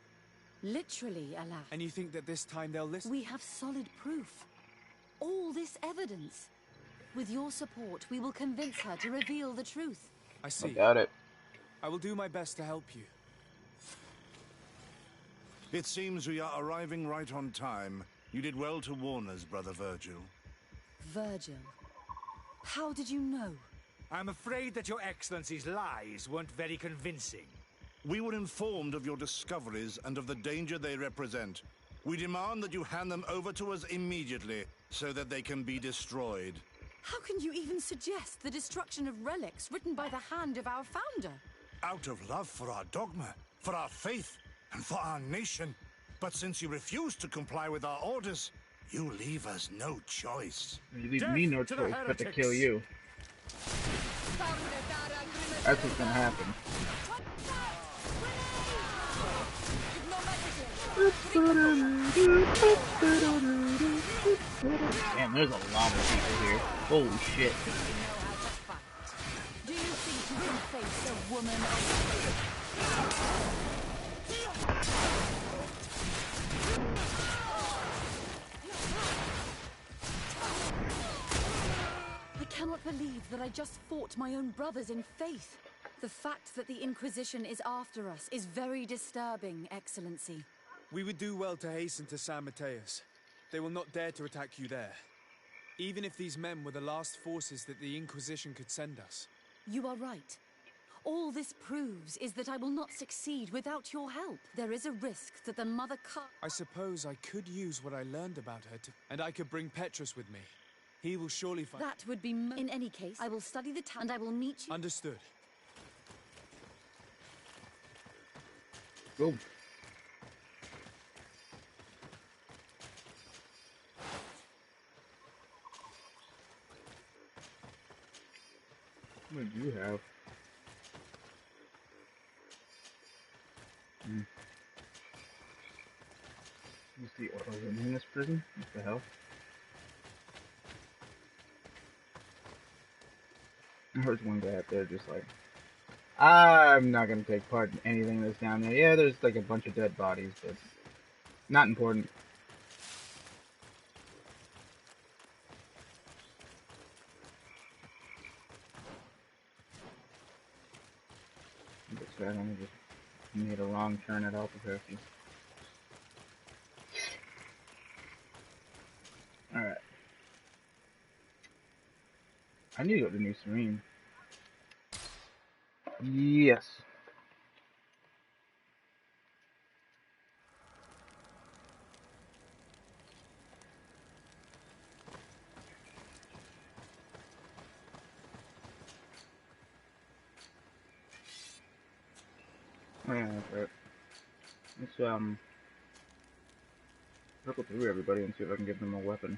Literally, alas.
And you think that this time they'll listen?
We have solid proof. All this evidence. With your support, we will convince her to reveal the truth.
I see.
I got it.
I will do my best to help you.
It seems we are arriving right on time. You did well to warn us, Brother Virgil.
Virgil? How did you know?
I'm afraid that your Excellency's lies weren't very convincing.
We were informed of your discoveries and of the danger they represent. We demand that you hand them over to us immediately, so that they can be destroyed.
How can you even suggest the destruction of relics written by the hand of our founder?
Out of love for our dogma, for our faith, and for our nation. But since you refuse to comply with our orders, you leave us no choice.
You leave me no choice but to kill you. That's what's gonna happen. Damn, there's a lot of people here. Holy shit.
Do you think you can face a woman I cannot believe that I just fought my own brothers in faith. The fact that the Inquisition is after us is very disturbing, Excellency.
We would do well to hasten to San Matthias. They will not dare to attack you there. Even if these men were the last forces that the Inquisition could send us.
You are right. All this proves is that I will not succeed without your help. There is a risk that the Mother
I suppose I could use what I learned about her to... And I could bring Petrus with me. He will surely find...
That would be... In any case, I will study the town and I will meet you...
Understood.
Go. What do you have? You see auto in this prison? What the hell? There's one guy up there just like, I'm not gonna take part in anything that's down there. Yeah, there's like a bunch of dead bodies, but not important. This guy only just made a wrong turn at Albuquerque. Alright. I need to go to New Serene. Yes. Yeah, that's right. Let's circle through everybody and see if I can give them a weapon.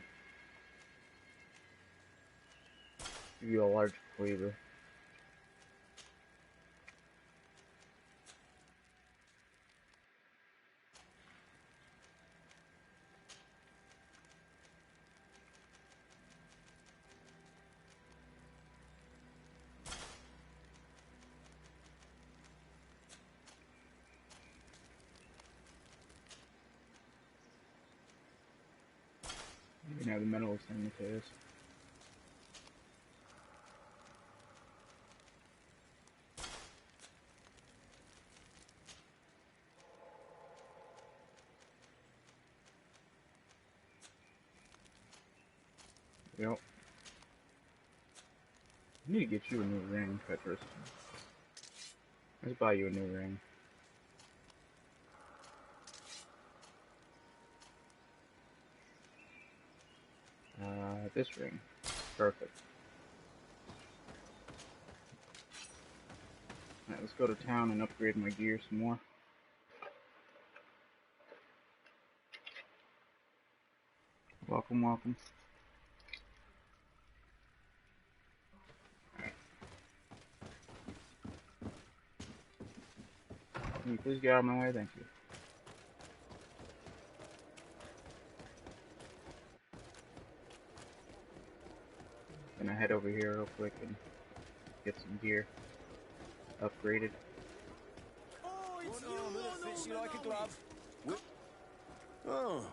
Give you a large flavor. You can have the metal cemeteries. Yep. I need to get you a new ring, Petrus. Let's buy you a new ring. This ring. Perfect. Alright, let's go to town and upgrade my gear some more. Welcome, welcome. Alright. Can you please get out of my way? Thank you. Gonna head over here real quick and get some gear upgraded.
Oh, it's you armor that fits you like a glove. Oh.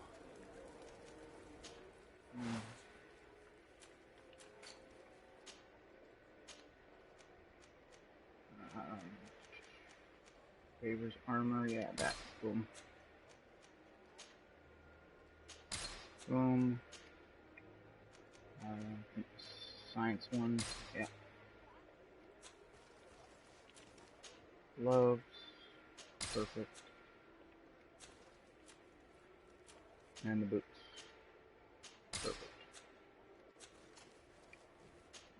Favors armor, yeah, that. Boom. Boom. Science one, yeah. Gloves, perfect. And the boots, perfect.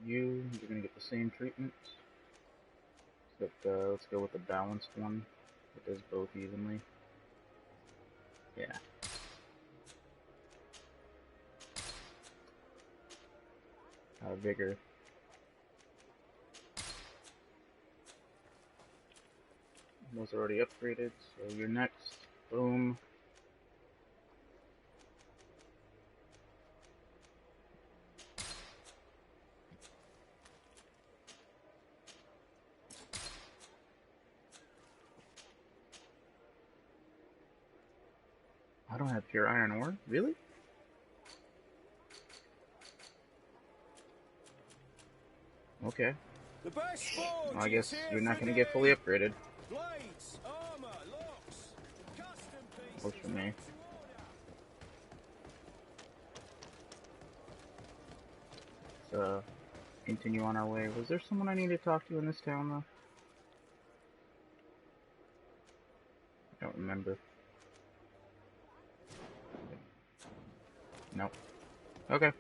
You're gonna get the same treatment, except let's go with the balanced one that does both evenly. Yeah. Vigor. Those are already upgraded, so you're next. Boom. I don't have pure iron ore? Really? Okay.
The best forge
Well, I guess
is here
you're not
for
going to get fully
thee.
upgraded.
Blades, armor, locks, custom pieces.
Works for me. Let's continue on our way. Was there someone I need to talk to in this town, though? I don't remember. Nope. Okay.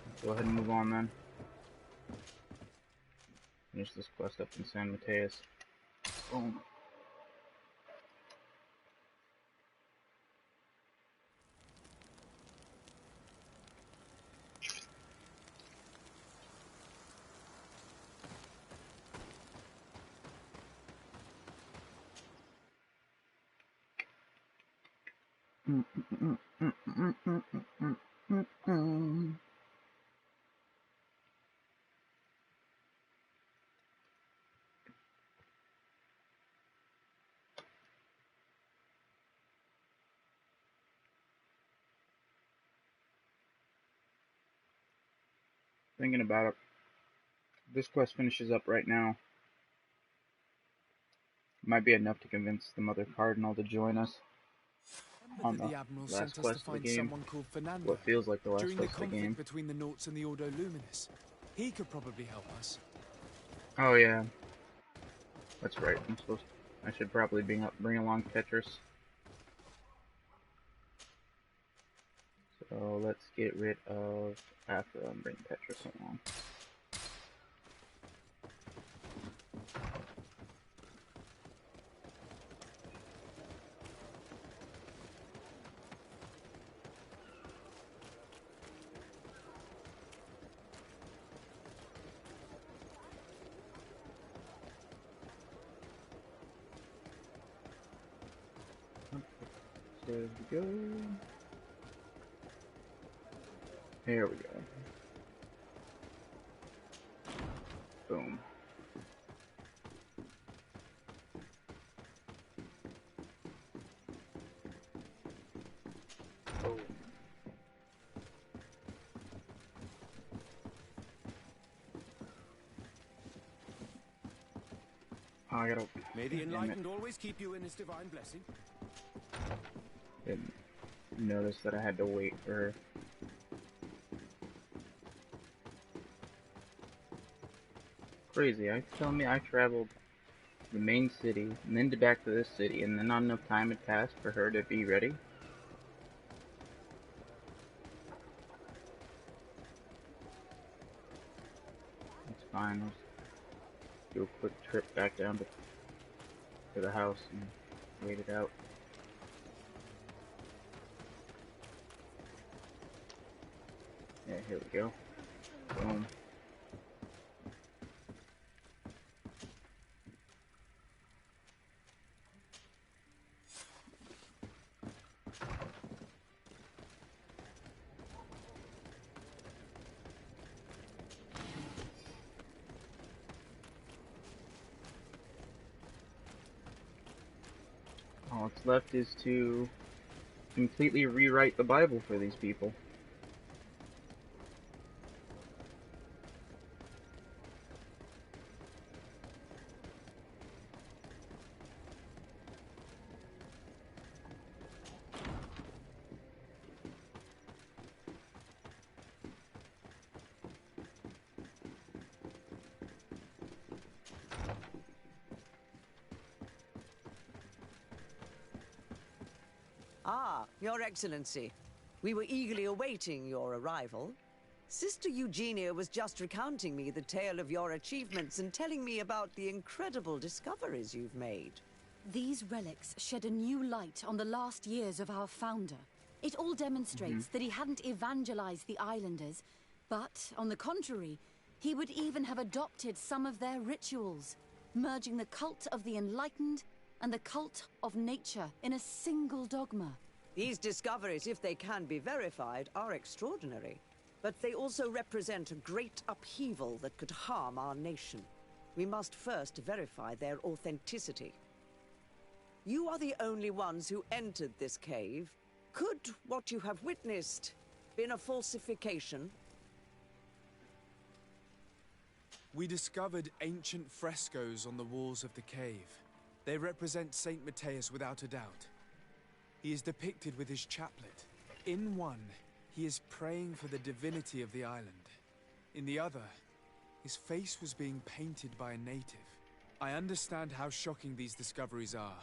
Let's go ahead and move on then. Finish this quest up in San Mateus. Boom. Thinking about it. This quest finishes up right now. Might be enough to convince the Mother Cardinal to join us on the
Admiral
last
sent us to
quest of the
find
game.
someone called Fernando.
What feels like the last
During the
quest of the
conflict
game.
between the Naughts and the Ordo Luminous. He could probably help us.
Oh yeah, that's right. I should probably bring along Tetris. So let's get rid of after and bring Tetris along. There we go. There we go. Boom. Boom. Oh, I gotta...
May the Enlightened always keep you in his divine blessing.
Didn't notice that I had to wait for... Crazy. Telling me I traveled the main city, and then back to this city, and then not enough time had passed for her to be ready? It's fine. I'll just do a quick trip back down to the house and wait it out. Yeah, here we go. Boom. All that's left is to completely rewrite the Bible for these people.
Ah, Your Excellency. We were eagerly awaiting your arrival. Sister Eugenia was just recounting me the tale of your achievements and telling me about the incredible discoveries you've made.
These relics shed a new light on the last years of our founder. It all demonstrates that he hadn't evangelized the islanders, but, on the contrary, he would even have adopted some of their rituals, merging the cult of the enlightened and the cult of nature in a single dogma.
These discoveries, if they can be verified, are extraordinary. But they also represent a great upheaval that could harm our nation. We must first verify their authenticity. You are the only ones who entered this cave. Could what you have witnessed been a falsification?
We discovered ancient frescoes on the walls of the cave. They represent Saint Matthias without a doubt. He is depicted with his chaplet. In one, he is praying for the divinity of the island. In the other, his face was being painted by a native. I understand how shocking these discoveries are,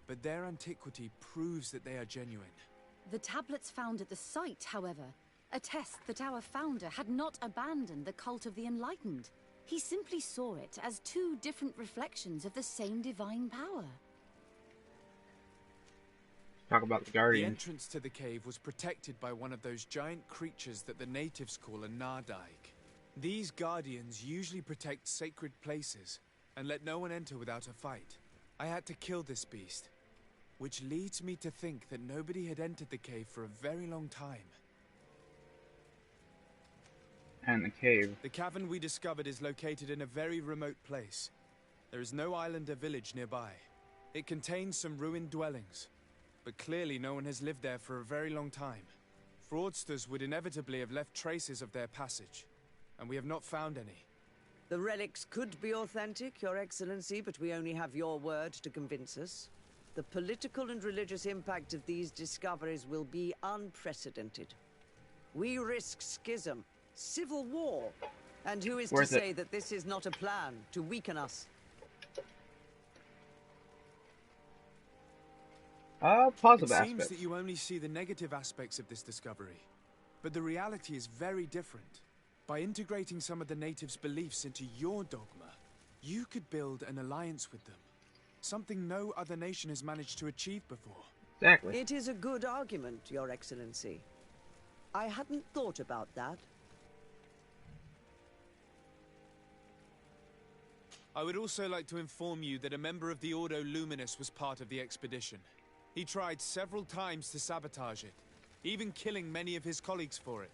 but their antiquity proves that they are genuine.
The tablets found at the site, however, attest that our founder had not abandoned the cult of the enlightened. He simply saw it as two different reflections of the same divine power.
Talk about the Guardian.
The entrance to the cave was protected by one of those giant creatures that the natives call a Nardaig. These guardians usually protect sacred places and let no one enter without a fight. I had to kill this beast. Which leads me to think that nobody had entered the cave for a very long time.
And the cave.
The cavern we discovered is located in a very remote place. There is no island or village nearby. It contains some ruined dwellings, but clearly no one has lived there for a very long time. Fraudsters would inevitably have left traces of their passage, and we have not found any.
The relics could be authentic, Your Excellency, but we only have your word to convince us. The political and religious impact of these discoveries will be unprecedented. We risk schism, civil war, and who is to say that this is not a plan to weaken us?
Positive
aspects. It seems that you only see the negative aspects of this discovery, but the reality is very different. By integrating some of the natives' beliefs into your dogma, you could build an alliance with them. Something no other nation has managed to achieve before.
Exactly.
It is a good argument, Your Excellency. I hadn't thought about that.
I would also like to inform you that a member of the Ordo Luminous was part of the expedition. He tried several times to sabotage it, even killing many of his colleagues for it,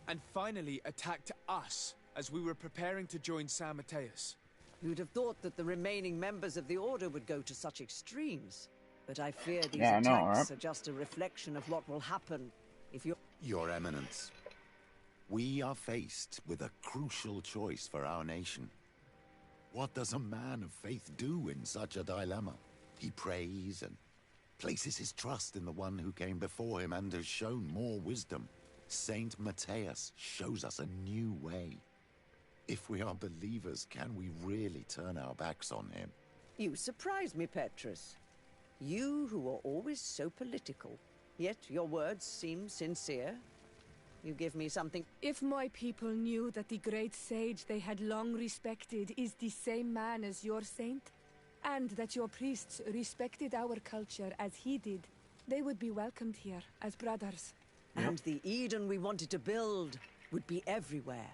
and finally attacked us as we were preparing to join San Mateus.
You'd have thought that the remaining members of the Order would go to such extremes. But I fear these attacks are just a reflection of what will happen if you...
Your Eminence, we are faced with a crucial choice for our nation. What does a man of faith do in such a dilemma? He prays and places his trust in the one who came before him and has shown more wisdom. Saint Mateus shows us a new way. If we are believers, can we really turn our backs on him?
You surprise me, Petrus. You who are always so political, yet your words seem sincere. You give me something.
If my people knew that the great sage they had long respected is the same man as your saint, and that your priests respected our culture as he did, they would be welcomed here as brothers.
And the Eden we wanted to build would be everywhere.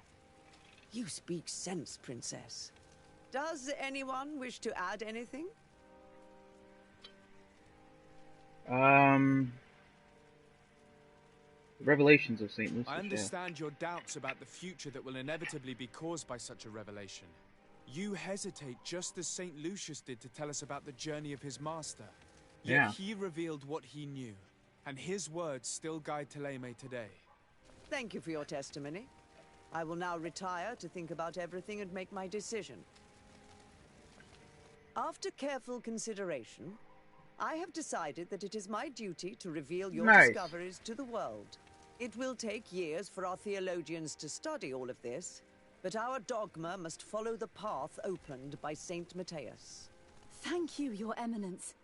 You speak sense, Princess. Does anyone wish to add anything?
Revelations of St. Lucius.
I understand your doubts about the future that will inevitably be caused by such a revelation. You hesitate just as St. Lucius did to tell us about the journey of his master. Yet he revealed what he knew, and his words still guide Thélème today.
Thank you for your testimony. I will now retire to think about everything and make my decision. After careful consideration, I have decided that it is my duty to reveal your discoveries to the world. It will take years for our theologians to study all of this, but our dogma must follow the path opened by Saint Mateus.
Thank you, Your Eminence.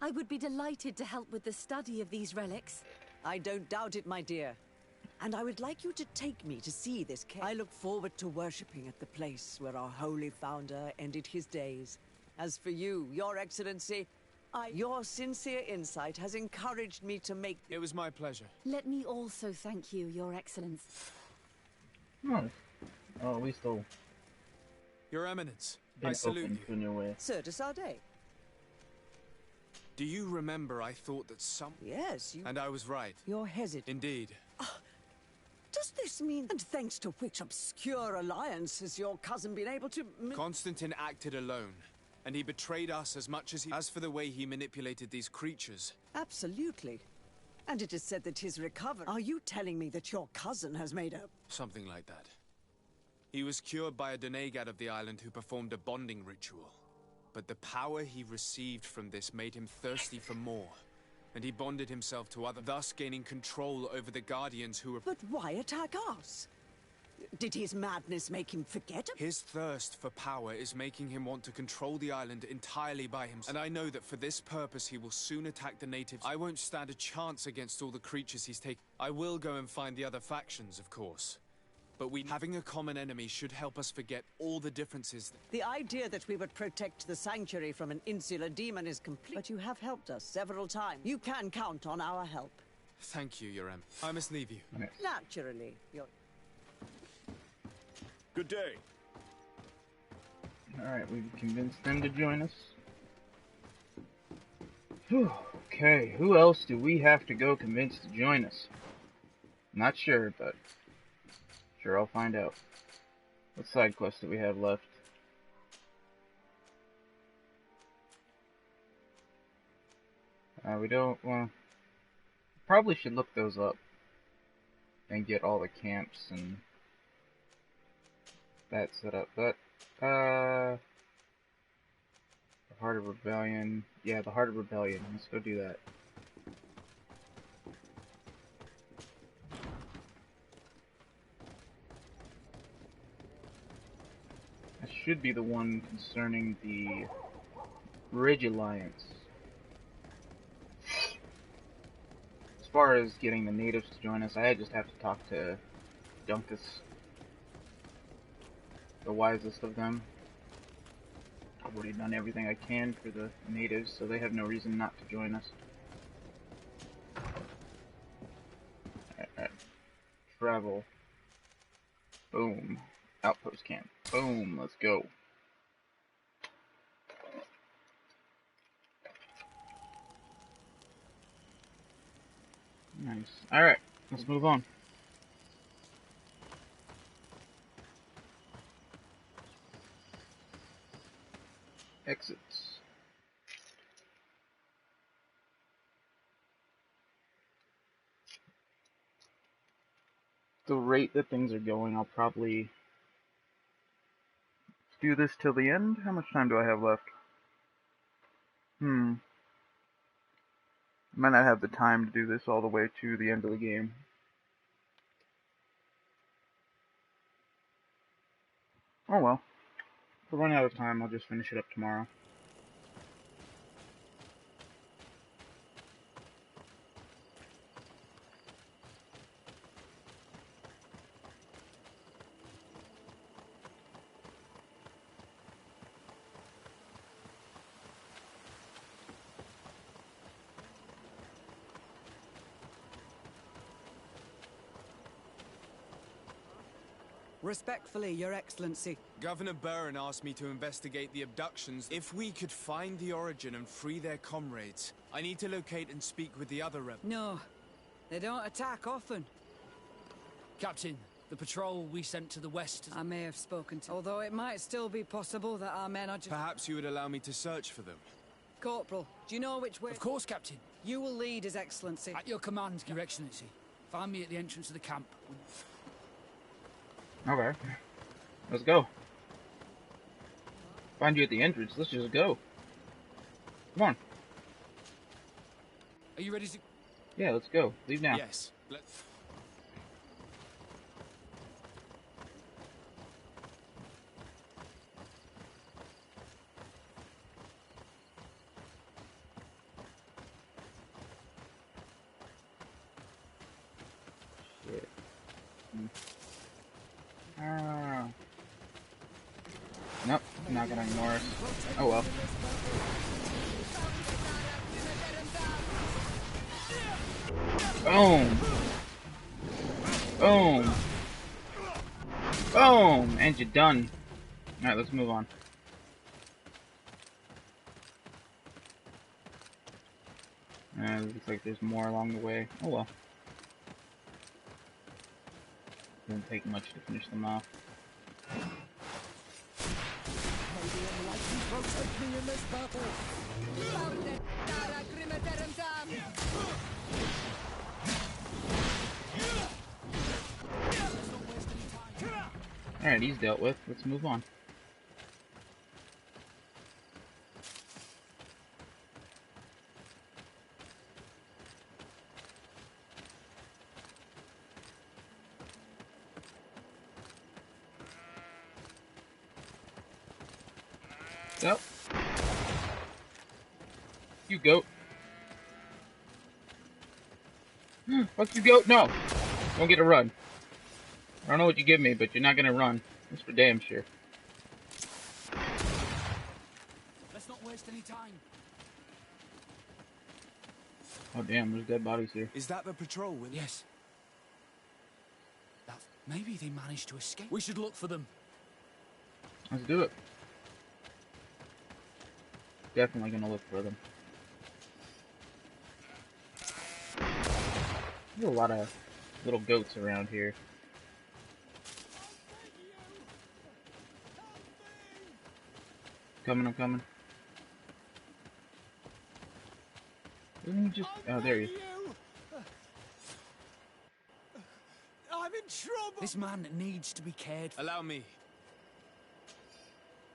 I would be delighted to help with the study of these relics.
I don't doubt it, my dear. And I would like you to take me to see this cave. I look forward to worshipping at the place where our holy founder ended his days. As for you, Your Excellency, your sincere insight has encouraged me to make...
It was my pleasure.
Let me also thank you, Your Excellence.
Oh, we still...
Your Eminence, I salute you.
Sir de Sardet.
Do you remember I thought that some...
Yes, you...
And I was right.
You're hesitant.
Indeed.
Does this mean... And thanks to which obscure alliance has your cousin been able to...
Constantine acted alone, and he betrayed us as much as he... As for the way he manipulated these creatures...
Absolutely. And it is said that his recovery... Are you telling me that your cousin has made a...
Something like that. He was cured by a Donegad of the island who performed a bonding ritual. But the power he received from this made him thirsty for more. And he bonded himself to others, thus gaining control over the Guardians who were...
But why attack us? Did his madness make him forget?
His thirst for power is making him want to control the island entirely by himself. And I know that for this purpose he will soon attack the natives. I won't stand a chance against all the creatures he's taken. I will go and find the other factions, of course. But having a common enemy should help us forget all the differences.
The idea that we would protect the sanctuary from an insular demon is complete. But you have helped us several times. You can count on our help.
Thank you, Your Em. I must leave you.
Okay.
Naturally,
Good day.
Alright, we've convinced them to join us. Whew. Okay, who else do we have to go convince to join us? Not sure, but sure I'll find out. What side quests do we have left? We don't, well, probably should look those up and get all the camps and that set up, but, the Heart of Rebellion, yeah, the Heart of Rebellion, let's go do that. That should be the one concerning the Bridge Alliance. As far as getting the natives to join us, I just have to talk to Dunkus, the wisest of them. I've already done everything I can for the natives, so they have no reason not to join us. Alright. Travel. Boom. Outpost camp. Boom. Let's go. Nice. Alright. Let's move on. Exits. The rate that things are going, I'll probably do this till the end. How much time do I have left? I might not have the time to do this all the way to the end of the game. Oh well. If I run out of time, I'll just finish it up tomorrow.
Respectfully, Your Excellency.
Governor Burren asked me to investigate the abductions. If we could find the origin and free their comrades, I need to locate and speak with the other rebels.
No, they don't attack often.
Captain, the patrol we sent to the west...
I may have spoken to... Although it might still be possible that our men are just...
Perhaps you would allow me to search for them.
Corporal, do you know which way...
Of course, Captain.
You will lead, His Excellency.
At your command, Your Excellency. Find me at the entrance of the camp.
Okay. Let's go. Find you at the entrance. Let's just go. Come on.
Are you ready to...
Yeah, let's go. Leave now.
Yes. Let's...
Shit. Nope, I'm not gonna ignore us. Oh well. Boom! Boom! Boom! And you're done. Alright, let's move on. Looks like there's more along the way. Oh well. Didn't take much to finish them off.
Protect me in this battle!
Alright, he's dealt with. Let's move on. Yep. You goat. Fuck you, goat. No! Don't get a run. I don't know what you give me, but you're not gonna run. That's for damn sure.
Let's not waste any time.
Oh damn, there's dead bodies here.
Is that the patrol, Will?
Yes. Maybe they managed to escape. We should look for them.
Let's do it. Definitely gonna look for them. There's a lot of little goats around here. I'm coming. Didn't he just... Oh, there he is.
I'm in trouble. This man needs to be cared for. Allow me.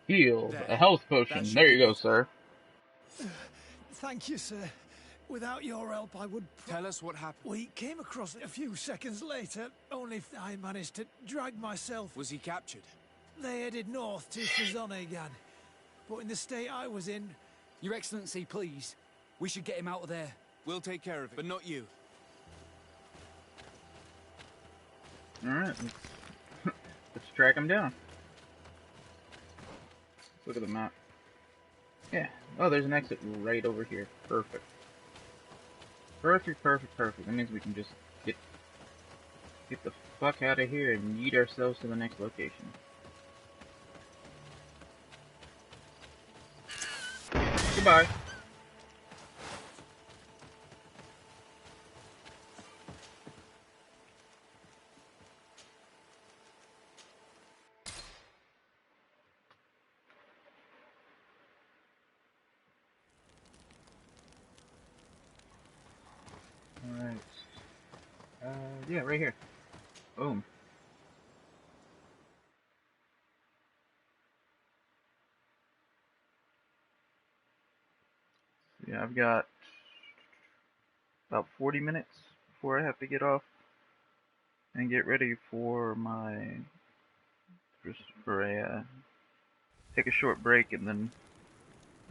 Healed.
There.
A health potion. There you go, sir.
Thank you, sir. Without your help, I would...
Tell us what happened.
We came across it a few seconds later, only I managed to drag myself.
Was he captured?
They headed north to Fazonigan. But in the state I was in...
Your Excellency, please. We should get him out of there.
We'll take care of it, but not you.
Alright, let's track him down. Look at the map. Yeah. Oh, there's an exit right over here. Perfect. Perfect. That means we can just get the fuck out of here and yeet ourselves to the next location. Goodbye. Alright. Yeah, right here. Boom. Yeah, I've got about 40 minutes before I have to get off and get ready for take a short break and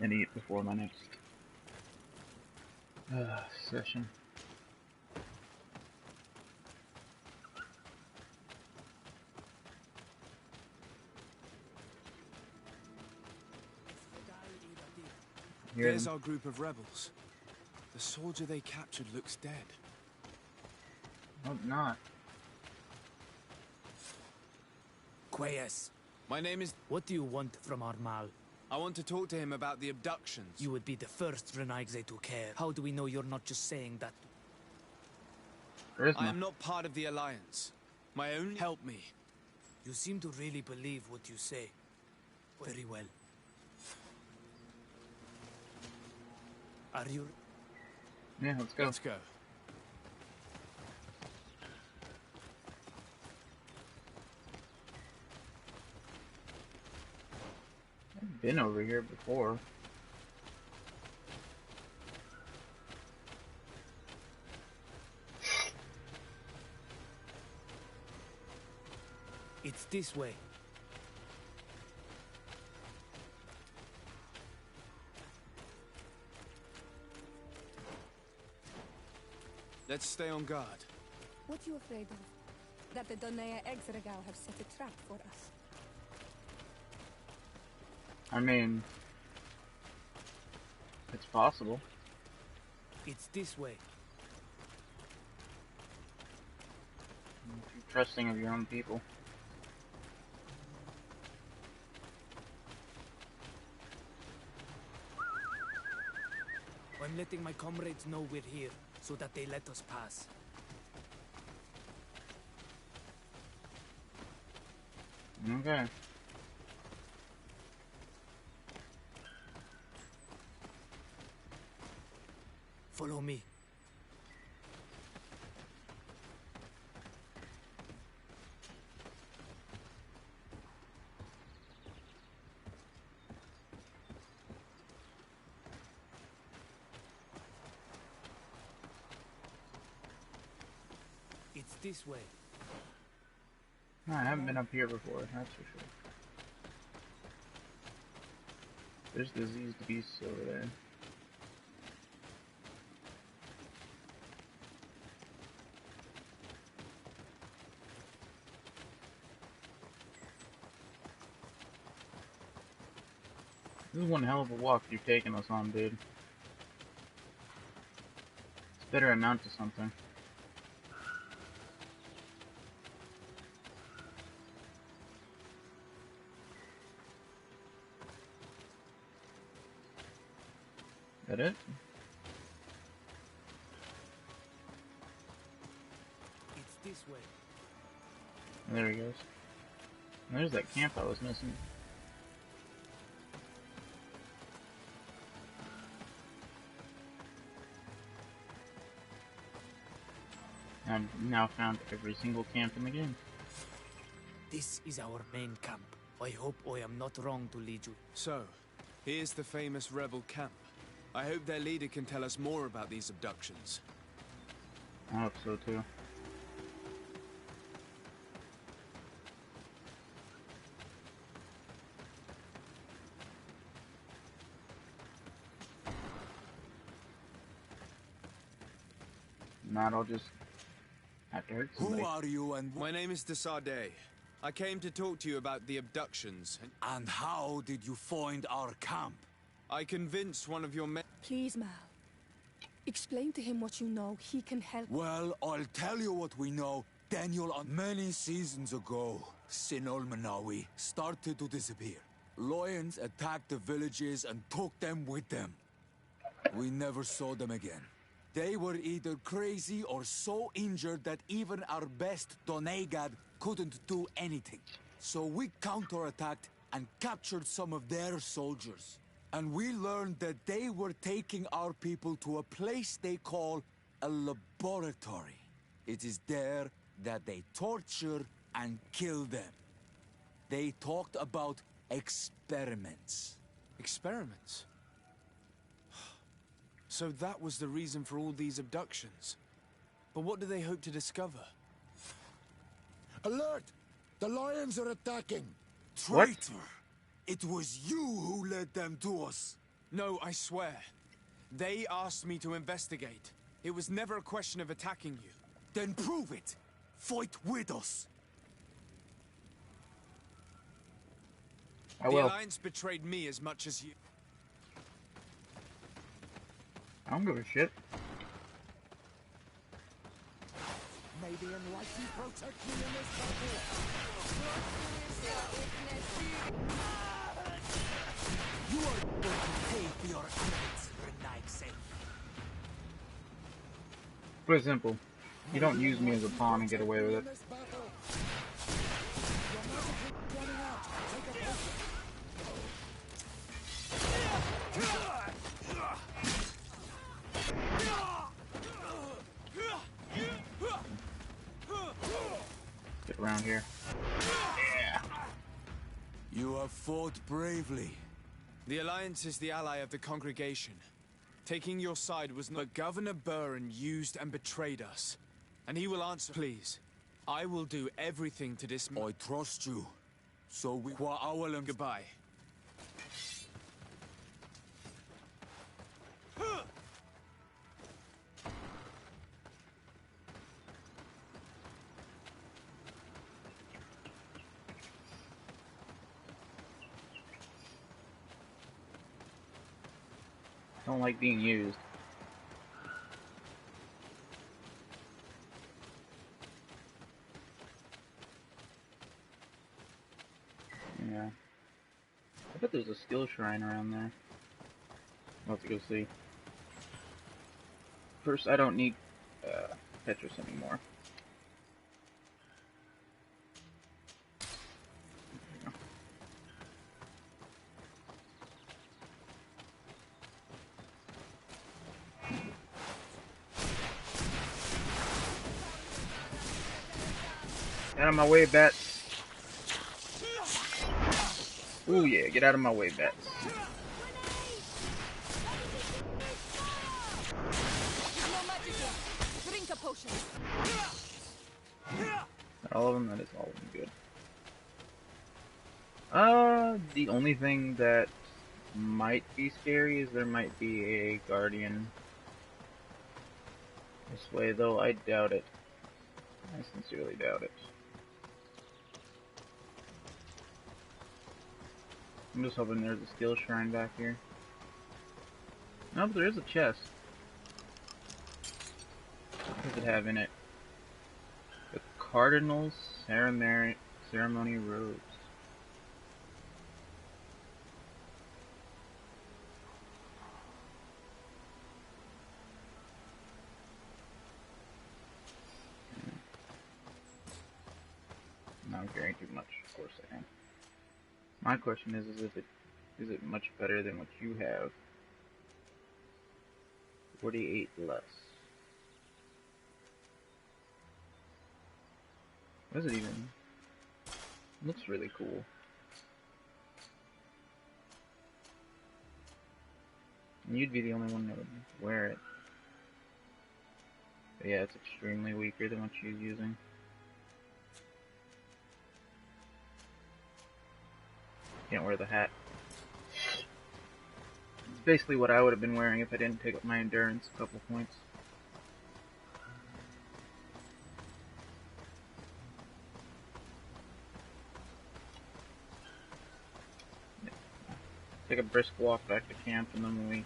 eat before my next session.
There's our group of rebels. The soldier they captured looks dead.
Hope not.
Quayes. My name is...
What do you want from Armal?
I want to talk to him about the abductions.
You would be the first Renaigze to care. How do we know you're not just saying that?
I am not part of the Alliance. My own... Help me.
You seem to really believe what you say. Very well. Are you...
Yeah, let's go.
Let's go.
I've been over here before.
It's this way.
Let's stay on guard.
What are you afraid of? That the Donea Exregal have set a trap for us?
I mean, it's possible.
It's this way.
You're trusting of your own people.
I'm letting my comrades know we're here, so that they let us pass.
Okay.
Follow me. It's this way.
I haven't been up here before, that's for sure. There's diseased beasts over there. This is one hell of a walk you've taken us on, dude. It's better amount to something. That it?
this way.
There he goes. There's that camp I was missing. I've now found every single camp in the game.
This is our main camp. I hope I am not wrong to lead you.
So, here's the famous rebel camp. I hope their leader can tell us more about these abductions.
I hope so too. Not, I'll just have to hurt somebody.
Who are you and...
My name is Desardet. I came to talk to you about the abductions.
And how did you find our camp?
I convinced one of your men...
Please, Mal. Explain to him what you know. He can help.
Well, I'll tell you what we know. Daniel, many seasons ago, Sinol Manawi started to disappear. Lions attacked the villages and took them with them. We never saw them again. They were either crazy or so injured that even our best Donegad couldn't do anything. So we counterattacked and captured some of their soldiers. And we learned that they were taking our people to a place they call a laboratory. It is there that they torture and kill them. They talked about experiments.
Experiments? So that was the reason for all these abductions. But what do they hope to discover?
Alert! The lions are attacking!
What?
Traitor! It was you who led them to us!
No, I swear. They asked me to investigate. It was never a question of attacking you.
Then prove it! Fight with us!
I
The
will.
Alliance betrayed me as much as you.
I don't give a shit.
May the Enlightened protect me in this battle.
You are going to pay for your actions, Renaigse.
Put it simple. You don't use me as a pawn and get away with it. Get around here. Yeah.
You have fought bravely.
The Alliance is the ally of the congregation. Taking your side was not... But Governor Burren used and betrayed us. And he will answer... Please, I will do everything to dismiss...
I trust you. So we...
Goodbye.
Don't like being used. Yeah. I bet there's a skill shrine around there. I'll have to go see. First, I don't need Petrus anymore. Get out of my way, bats. Ooh yeah, get out of my way, bats.
Drink a potion.
All of them, that is all of them good. The only thing that might be scary is there might be a guardian this way, though I doubt it. I sincerely doubt it. I'm just hoping there's a skill shrine back here. No, but there is a chest. What does it have in it? The Cardinal's Ceremony Robes. I'm carrying too much. Of course I am. My question is it much better than what you have? 48 less. What is it even? It looks really cool. And you'd be the only one that would wear it. But yeah, it's extremely weaker than what she's using. Can't wear the hat. It's basically what I would have been wearing if I didn't take up my endurance a couple points. Take a brisk walk back to camp, and then when we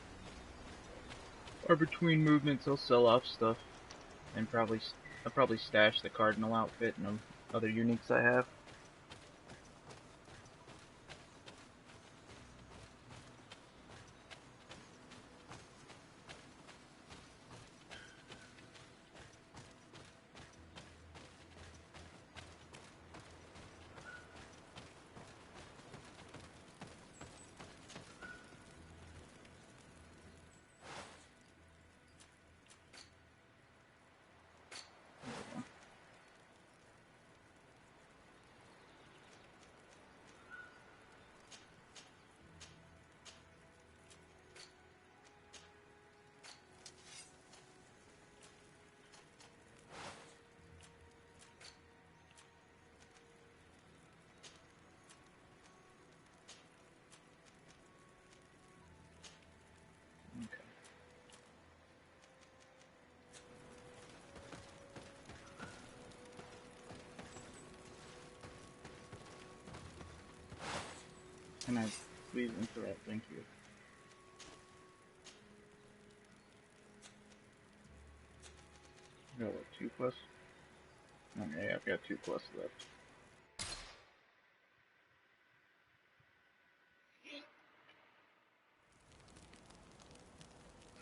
are between movements, I'll sell off stuff, and I'll probably stash the cardinal outfit and other uniques I have. Can I please interrupt? Thank you. Got what, 2 quests? Okay, I've got 2 quests left.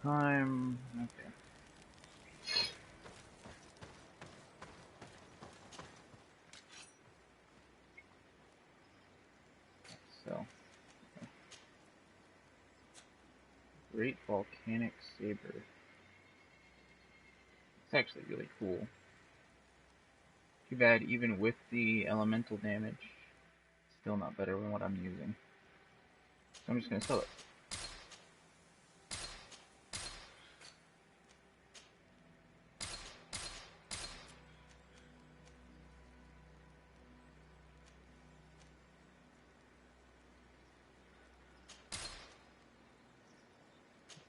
Time. Okay. So. Great Volcanic Saber. It's actually really cool. Too bad, even with the elemental damage, still not better than what I'm using. So I'm just gonna sell it.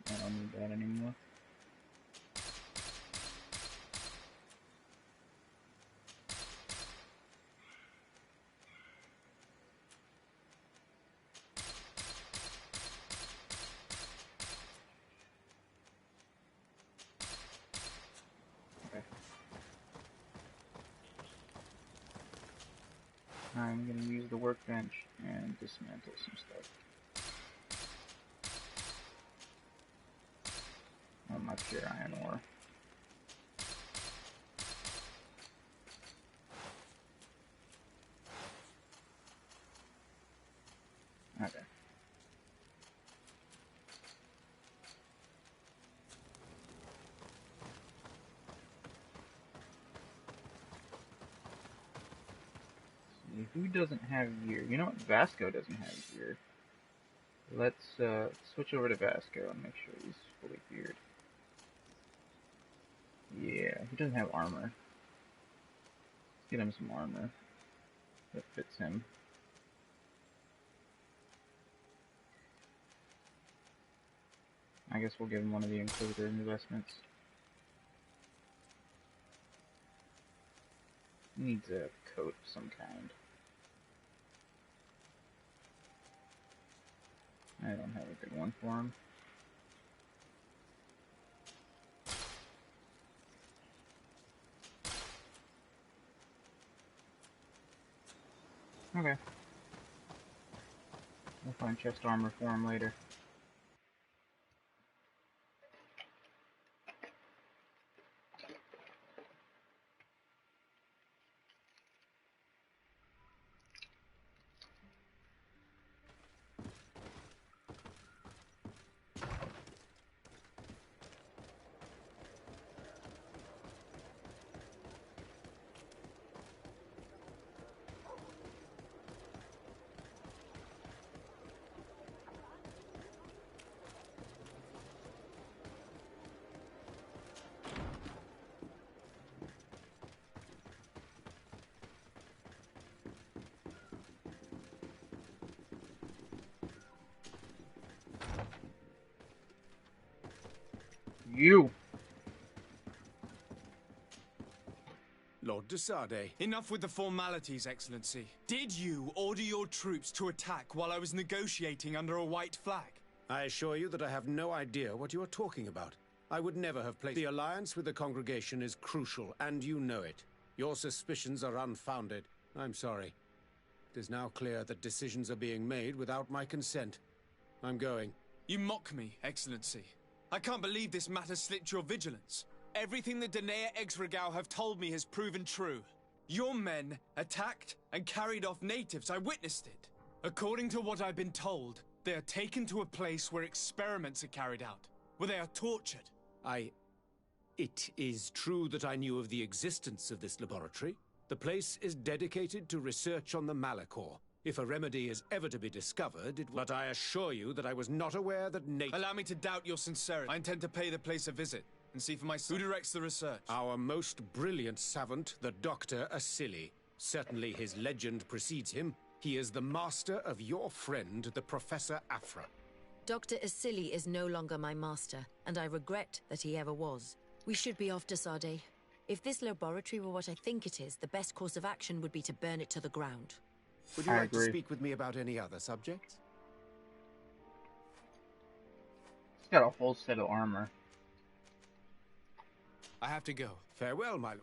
I don't need that anymore. I'm going to use the workbench and dismantle some stuff. On my pure iron ore. Okay. See, who doesn't have gear? You know what? Vasco doesn't have gear. Let's switch over to Vasco and make sure he's fully geared. Yeah, he doesn't have armor. Let's get him some armor that fits him. I guess we'll give him one of the Inquisitor investments. He needs a coat of some kind. I don't have a good one for him. Okay. We'll find chest armor for him later. You.
Lord de Sade.
Enough with the formalities, Excellency. Did you order your troops to attack while I was negotiating under a white flag?
I assure you that I have no idea what you are talking about. I would never have placed... The alliance with the congregation is crucial, and you know it. Your suspicions are unfounded. I'm sorry. It is now clear that decisions are being made without my consent. I'm going.
You mock me, Excellency. I can't believe this matter slipped your vigilance. Everything the Danea Exregao have told me has proven true. Your men attacked and carried off natives. I witnessed it. According to what I've been told, they are taken to a place where experiments are carried out, where they are tortured.
It is true that I knew of the existence of this laboratory. The place is dedicated to research on the Malachor. If a remedy is ever to be discovered, it will... But I assure you that I was not aware that
Allow me to doubt your sincerity. I intend to pay the place a visit and see for myself. Who directs the research?
Our most brilliant savant, the Dr. Asili. Certainly his legend precedes him. He is the master of your friend, the Professor Afra.
Dr. Asili is no longer my master, and I regret that he ever was. We should be off to Sade. If this laboratory were what I think it is, the best course of action would be to burn it to the ground.
Would you like to speak with me about any other subjects?
He's got a whole set of armor.
I have to go.
Farewell, my lord.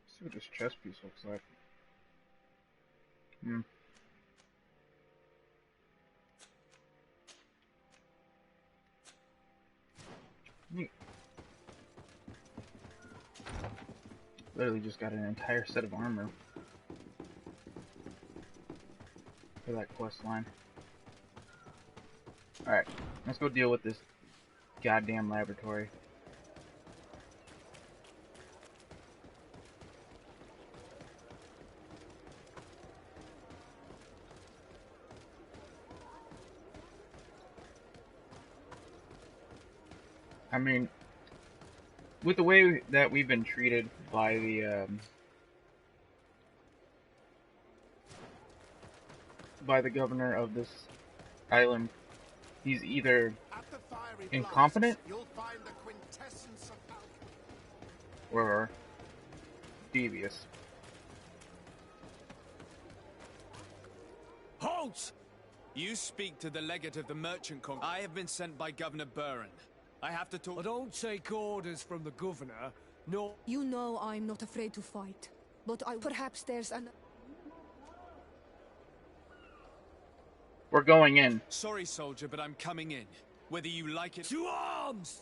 Let's see what this chess piece looks like. Neat. Literally just got an entire set of armor for that quest line. Alright, let's go deal with this goddamn laboratory. I mean, with the way that we've been treated by the governor of this island, he's either incompetent or devious.
Halt! You speak to the legate of the merchant con. I have been sent by Governor Buren. I have to talk.
I don't take orders from the governor, no.
You know I'm not afraid to fight, but perhaps there's an...
We're going in.
Sorry, soldier, but I'm coming in. Whether you like it...
To arms!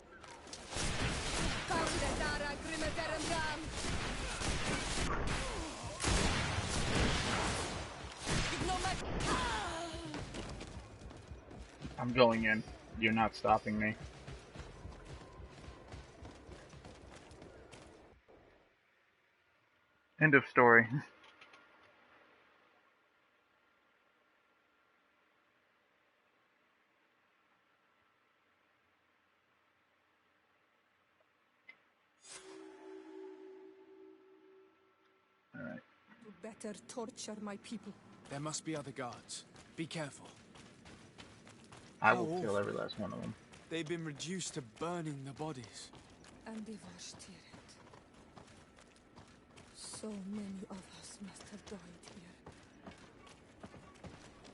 I'm going in. You're not stopping me. End of story. Alright.
To better torture my people.
There must be other guards. Be careful.
I will kill every last one of them.
They've been reduced to burning the bodies.
And they washed it. So many of us must have died here.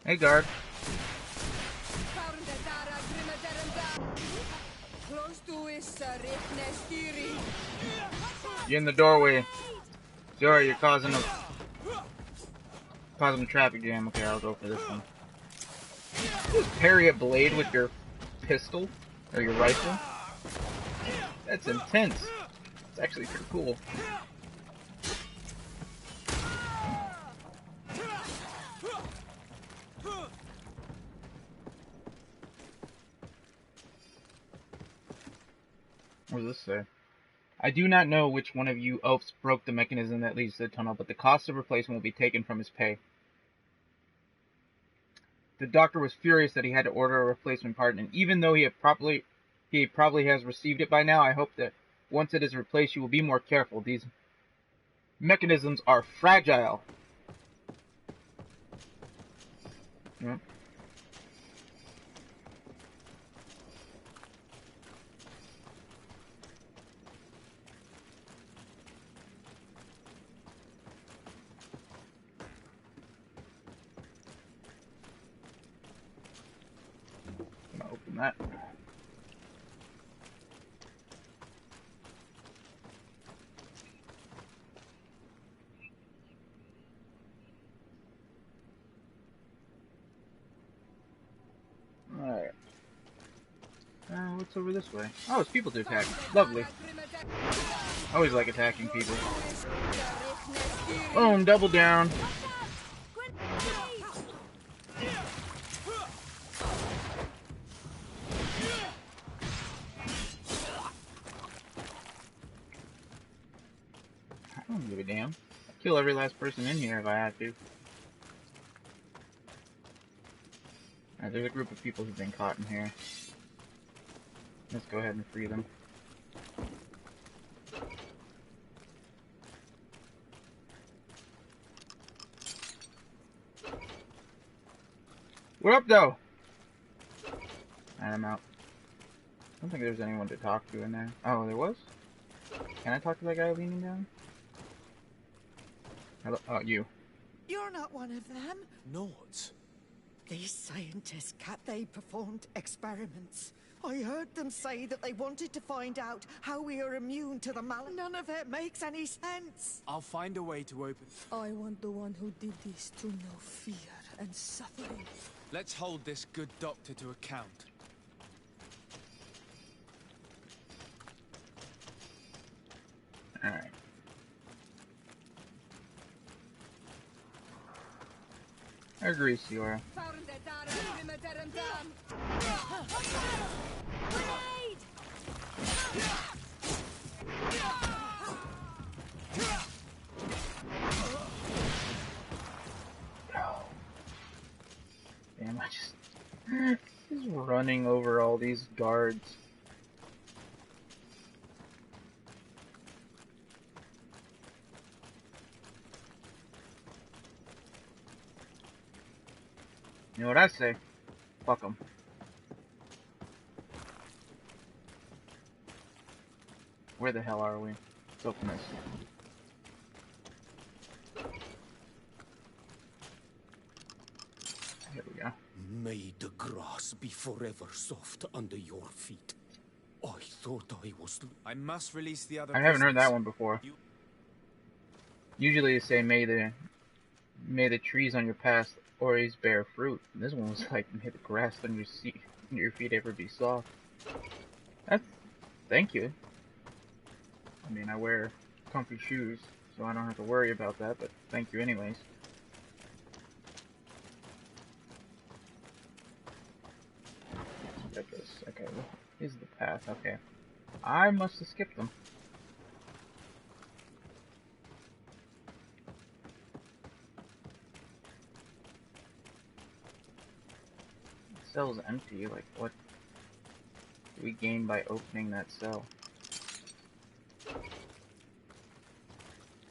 Hey, guard. You're in the doorway. Sorry, you're causing a traffic jam. Okay, I'll go for this one. Just parry a blade with your pistol or your rifle. That's intense. It's actually pretty cool. What does this say? I do not know which one of you oafs broke the mechanism that leads to the tunnel, but the cost of replacement will be taken from his pay. The doctor was furious that he had to order a replacement part, and even though he probably has received it by now, I hope that once it is replaced, you will be more careful. These mechanisms are fragile. Yep. Gonna open that. Alright. What's over this way? Oh, it's people to attack. Lovely. Always like attacking people. Boom, double down. I don't give a damn. I'd kill every last person in here if I had to. Alright, there's a group of people who've been caught in here. Let's go ahead and free them. What up, though? I'm out. I don't think there's anyone to talk to in there. Oh, there was? Can I talk to that guy leaning down? Hello? Oh, you.
You're not one of them.
Not.
These scientists, Cat, they performed experiments. I heard them say that they wanted to find out how we are immune to the malady. None of it makes any sense.
I'll find a way to open...
I want the one who did this to know fear and suffering.
Let's hold this good doctor to account.
Alright. I agree, Siora. Damn, I just running over all these guards. You know what I say? Fuck them. Where the hell are we? Let's open this. Here we go.
May the grass be forever soft under your feet. I thought I was...
I must release the other...
I haven't heard that one before. Usually they say, may the trees on your path always bear fruit. This one was like, may the grass on your feet ever be soft. That's... Thank you. I mean, I wear comfy shoes, so I don't have to worry about that, but thank you anyways. Get this. Okay, what is the path? Okay. I must have skipped them. The cell's empty, like what do we gain by opening that cell?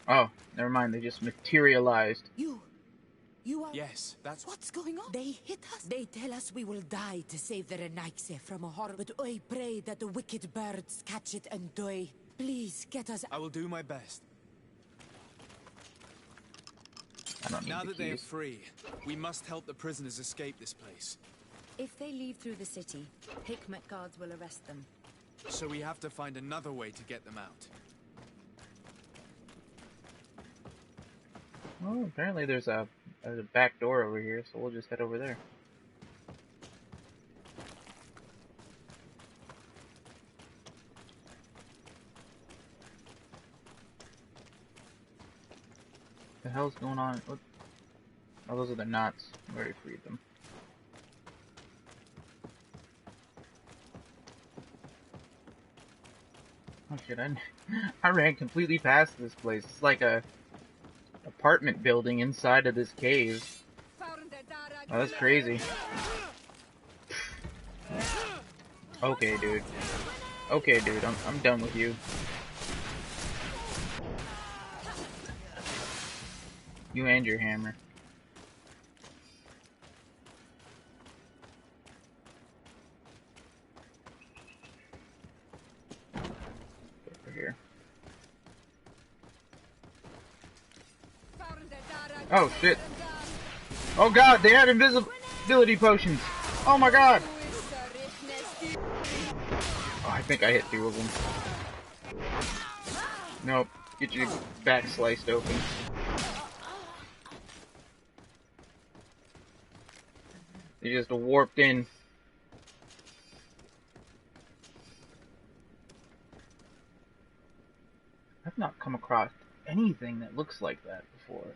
Oh, never mind, they just materialized.
You are...
Yes, that's...
What's going on? They hit us. They tell us we will die to save the Renaigse from a horror. But I pray that the wicked birds catch it and die. Please, get us...
I will do my best.
I don't need
now
the
that they are
keys.
free, we must help the prisoners escape this place.
If they leave through the city, Hikmet guards will arrest them.
So we have to find another way to get them out.
Well, apparently there's a back door over here, so we'll just head over there. What the hell's going on? What? Oh, those are the knots. We already freed them. Oh shit, I ran completely past this place. It's like a apartment building inside of this cave. Oh, that's crazy. Okay, dude. Okay, dude, I'm done with you. You and your hammer. Over here. Oh shit! Oh god, they had invisibility potions! Oh my god! Oh, I think I hit 2 of them. Nope. Get your back sliced open. They just warped in. I've not come across anything that looks like that before.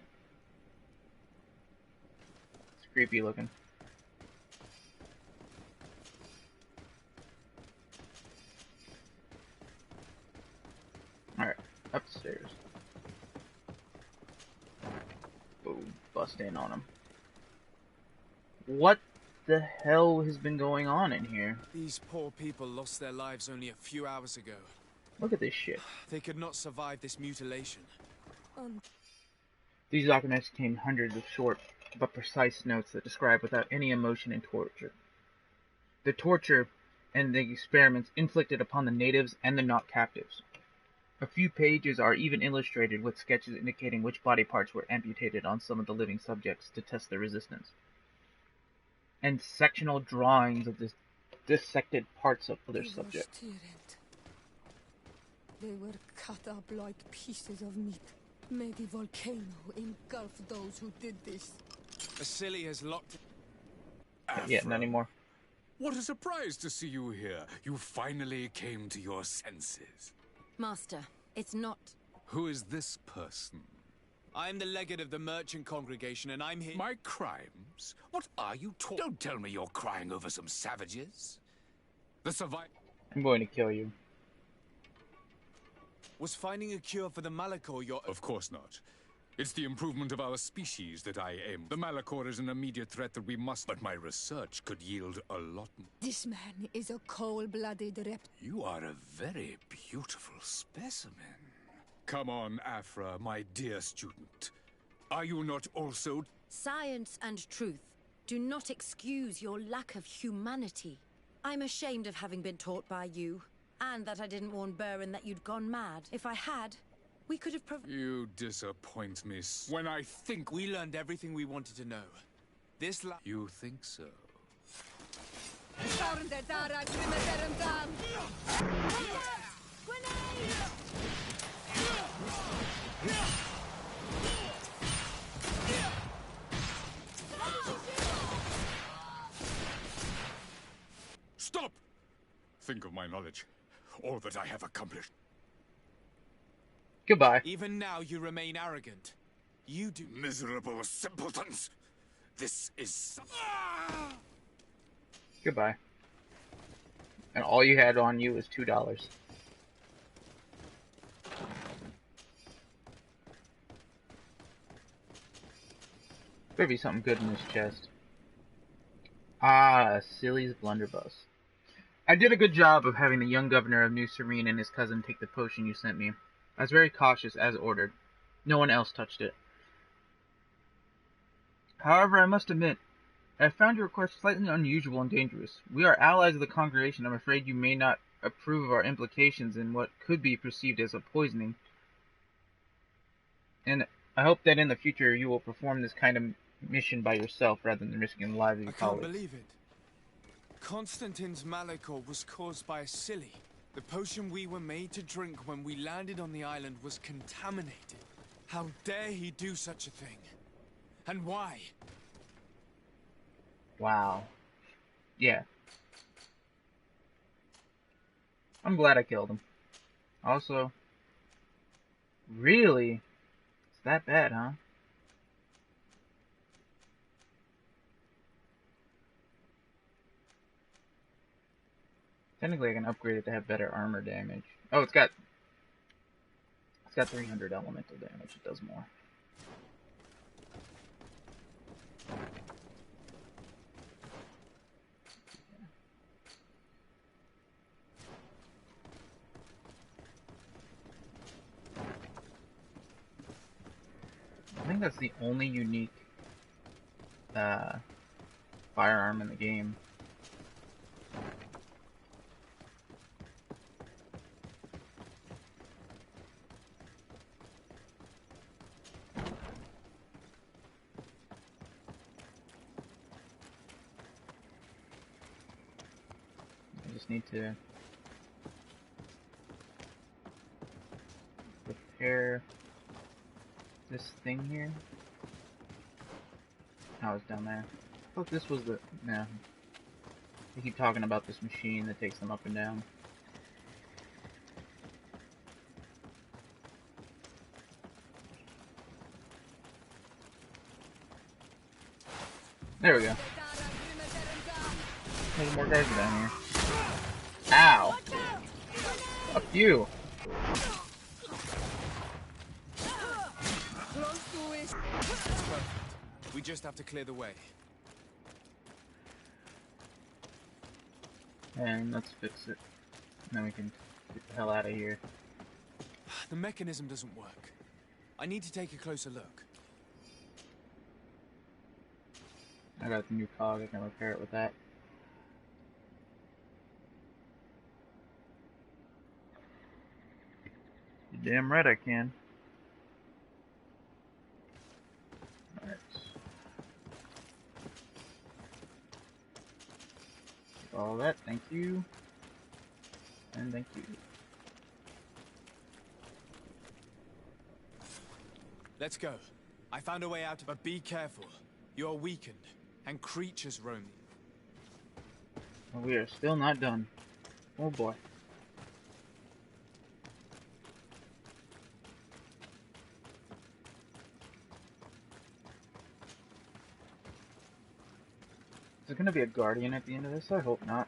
It's creepy looking. Alright, upstairs. Boom, bust in on him. What the hell has been going on in here?
These poor people lost their lives only a few hours ago.
Look at this shit.
They could not survive this mutilation.
These documents contain hundreds of short but precise notes that describe without any emotion and torture. The torture and the experiments inflicted upon the natives and the not captives. A few pages are even illustrated with sketches indicating which body parts were amputated on some of the living subjects to test their resistance. And sectional drawings of the dissected parts of their subjects.
They were cut up like pieces of meat. May the volcano engulf those who did this.
Vasily has locked...
Yeah, not anymore.
What a surprise to see you here. You finally came to your senses.
Master, it's not...
Who is this person?
I am the legate of the merchant congregation, and I'm here...
My crimes? What are you talking... Don't tell me you're crying over some savages. The survivor...
I'm going to kill you.
Was finding a cure for the Malachor your...
Of course not. It's the improvement of our species that I aim. The Malachor is an immediate threat that we must... But my research could yield a lot more.
This man is a cold-blooded reptile.
You are a very beautiful specimen. Come on, Afra, my dear student. Are you not also...
Science and truth do not excuse your lack of humanity. I'm ashamed of having been taught by you, and that I didn't warn Burin that you'd gone mad. If I had, we could have...
You disappoint me.
When I think we learned everything we wanted to know. This
You think so? Stop! Think of my knowledge. All that I have accomplished.
Goodbye.
Even now you remain arrogant. You do...
Miserable simpletons! This is...
Goodbye. And all you had on you was $2. Better be something good in this chest. Ah, Silly's blunderbuss. I did a good job of having the young governor of New Serene and his cousin take the potion you sent me. I was very cautious, as ordered. No one else touched it. However, I must admit, I found your request slightly unusual and dangerous. We are allies of the congregation. I'm afraid you may not approve of our implications in what could be perceived as a poisoning. And I hope that in the future you will perform this kind of mission by yourself rather than risking the lives of your colleagues.
I can't believe it. Constantine's Malachor was caused by a silly. The potion we were made to drink when we landed on the island was contaminated. How dare he do such a thing? And why?
Wow. Yeah. I'm glad I killed him. Also, really? It's that bad, huh? Technically, I can upgrade it to have better armor damage. Oh, it's got 300 elemental damage. It does more. think that's the only unique firearm in the game. I just need to repair this thing here. Oh, it's down there. I thought this was the... No. They keep talking about this machine that takes them up and down. There we go. There's more guys down here. Ow! Fuck you!
We just have to clear the way.
And let's fix it. And then we can get the hell out of here.
The mechanism doesn't work. I need to take a closer look.
I got a new cog, I can repair it with that. You're damn right I can. Alright. All that, thank you. And thank you.
Let's go. I found a way out, but be careful. You're weakened, and creatures roam.
Well, we are still not done. Oh boy. Is there gonna be a guardian at the end of this? I hope not.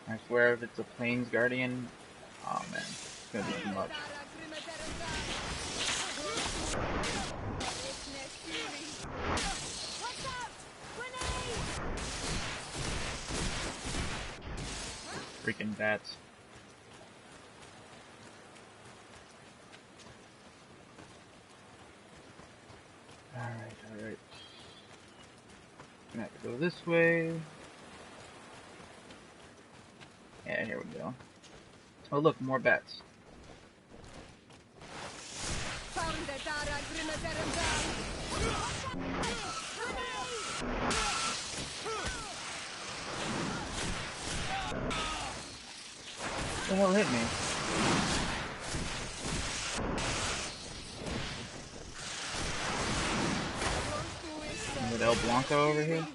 I swear if it's a plains guardian, oh man, it's gonna be too much. Freaking bats. Alright. Gonna have to go this way. Yeah, here we go. Oh look, more bats. What the hell hit me? Is it El Blanco over here?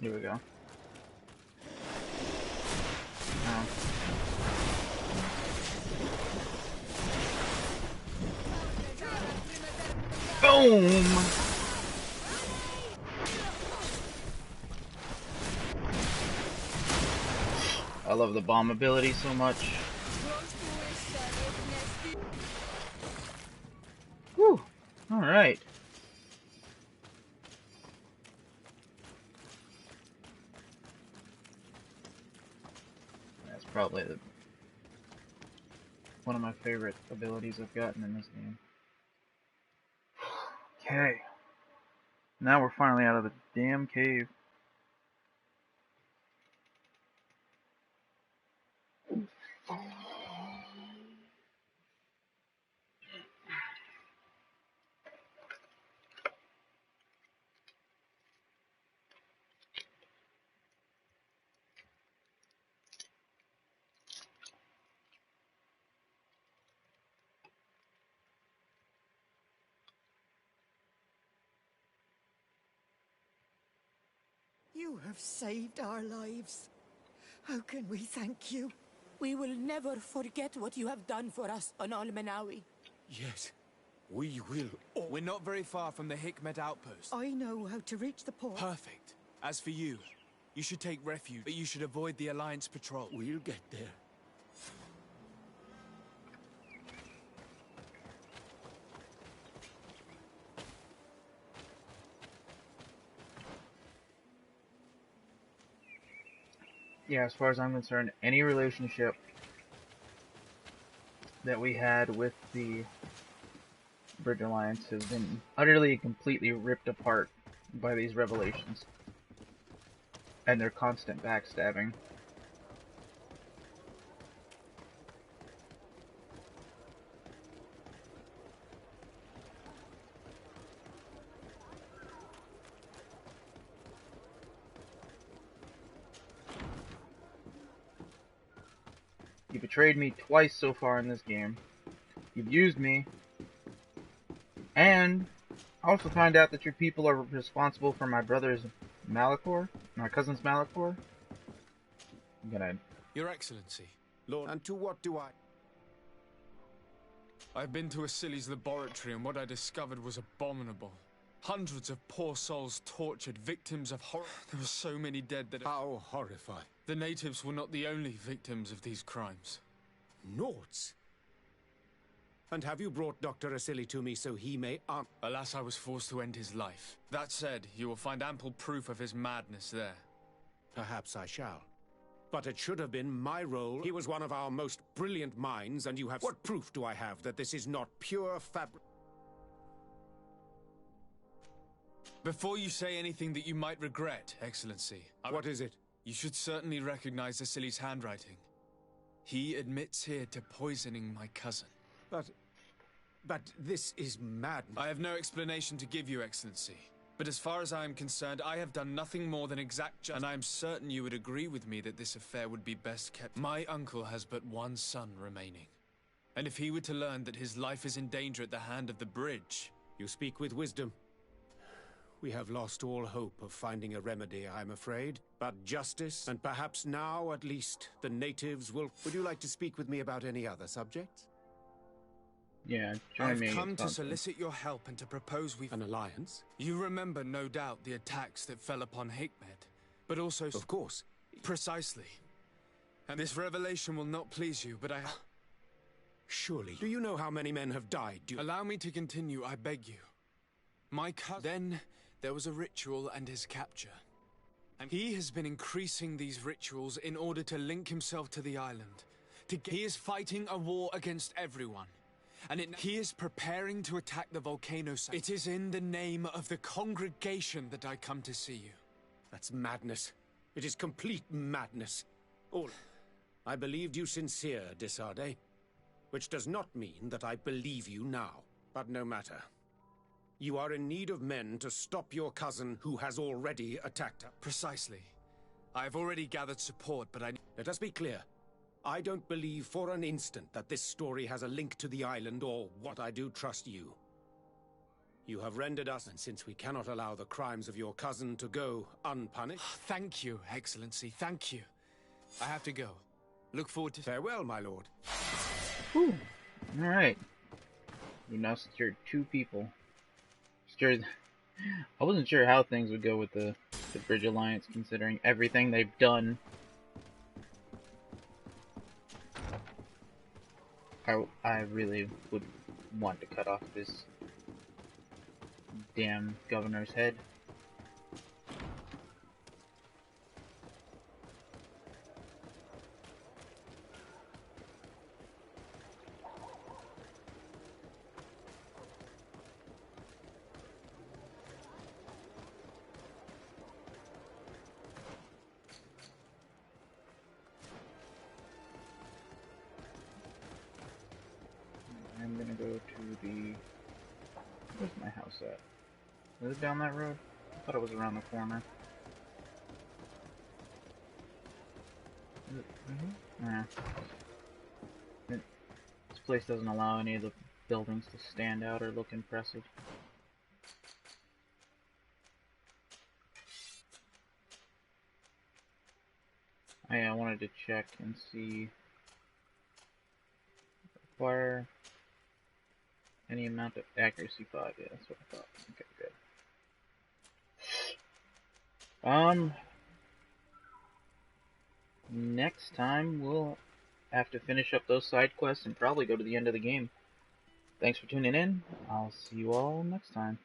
Here we go. Oh. Boom! I love the bomb ability so much. Whew! Alright. That's probably one of my favorite abilities I've gotten in this game. Okay. Now we're finally out of the damn cave.
You have saved our lives. How can we thank you?
We will never forget what you have done for us on Al-Manawi.
Yes, we will.
We're not very far from the Hikmet outpost.
I know how to reach the port.
Perfect. As for you, You should take refuge, but you should avoid the Alliance patrol.
We'll get there.
Yeah, as far as I'm concerned, any relationship that we had with the Bridge Alliance has been utterly, completely ripped apart by these revelations and their constant backstabbing. You betrayed me twice so far in this game. You've used me. And I also find out that your people are responsible for my brother's Malachor, my cousin's Malachor. I'm gonna...
Your Excellency.
Lord, and to what do I...
I've been to Asili's laboratory and what I discovered was abominable. Hundreds of poor souls tortured, victims of horror. There were so many dead that...
How horrifying.
The natives were not the only victims of these crimes.
Noughts? And have you brought Dr. Asili to me so he may...
Alas, I was forced to end his life. That said, you will find ample proof of his madness there.
Perhaps I shall. But it should have been my role. He was one of our most brilliant minds, and you have... What proof do I have that this is not pure fabric?
Before you say anything that you might regret, Excellency...
What is it?
You should certainly recognize Asili's handwriting. He admits here to poisoning my cousin.
But this is madness.
I have no explanation to give you, Excellency. But as far as I am concerned, I have done nothing more than exact justice. And I am certain you would agree with me that this affair would be best kept. My uncle has but one son remaining. And if he were to learn that his life is in danger at the hand of the bridge...
You speak with wisdom. We have lost all hope of finding a remedy, I'm afraid. But justice, and perhaps now, at least, the natives will... Would you like to speak with me about any other subjects?
Yeah, join me.
I've come to solicit your help and to propose
An alliance?
You remember, no doubt, the attacks that fell upon Hikmet, but also...
Of course.
Precisely. And this revelation will not please you, but I...
Surely. Do you know how many men have died?
Allow me to continue, I beg you. My cousin... Then, there was a ritual and his capture. And he has been increasing these rituals in order to link himself to the island. He is fighting a war against everyone. And he is preparing to attack the volcano site. It is in the name of the congregation that I come to see you.
That's madness. It is complete madness. I believed you sincere, Desarde. Which does not mean that I believe you now. But no matter. You are in need of men to stop your cousin who has already attacked her.
Precisely. I have already gathered support, but
Let us be clear. I don't believe for an instant that this story has a link to the island or what. I do trust you. You have rendered us, and since we cannot allow the crimes of your cousin to go unpunished...
Thank you, Excellency, thank you. I have to go. Look forward to...
Farewell, my lord.
Whew. Alright. We now secured 2 people. I wasn't sure how things would go with the Bridge Alliance, considering everything they've done. I really would want to cut off this damn governor's head. I'm gonna go to the... Where's my house at? Is it down that road? I thought it was around the corner. Is it? Nah. This place doesn't allow any of the buildings to stand out or look impressive. Oh, yeah, I wanted to check and see... Require... any amount of accuracy 5, yeah, that's what I thought. Okay, good. next time we'll have to finish up those side quests and probably go to the end of the game. Thanks for tuning in. I'll see you all next time.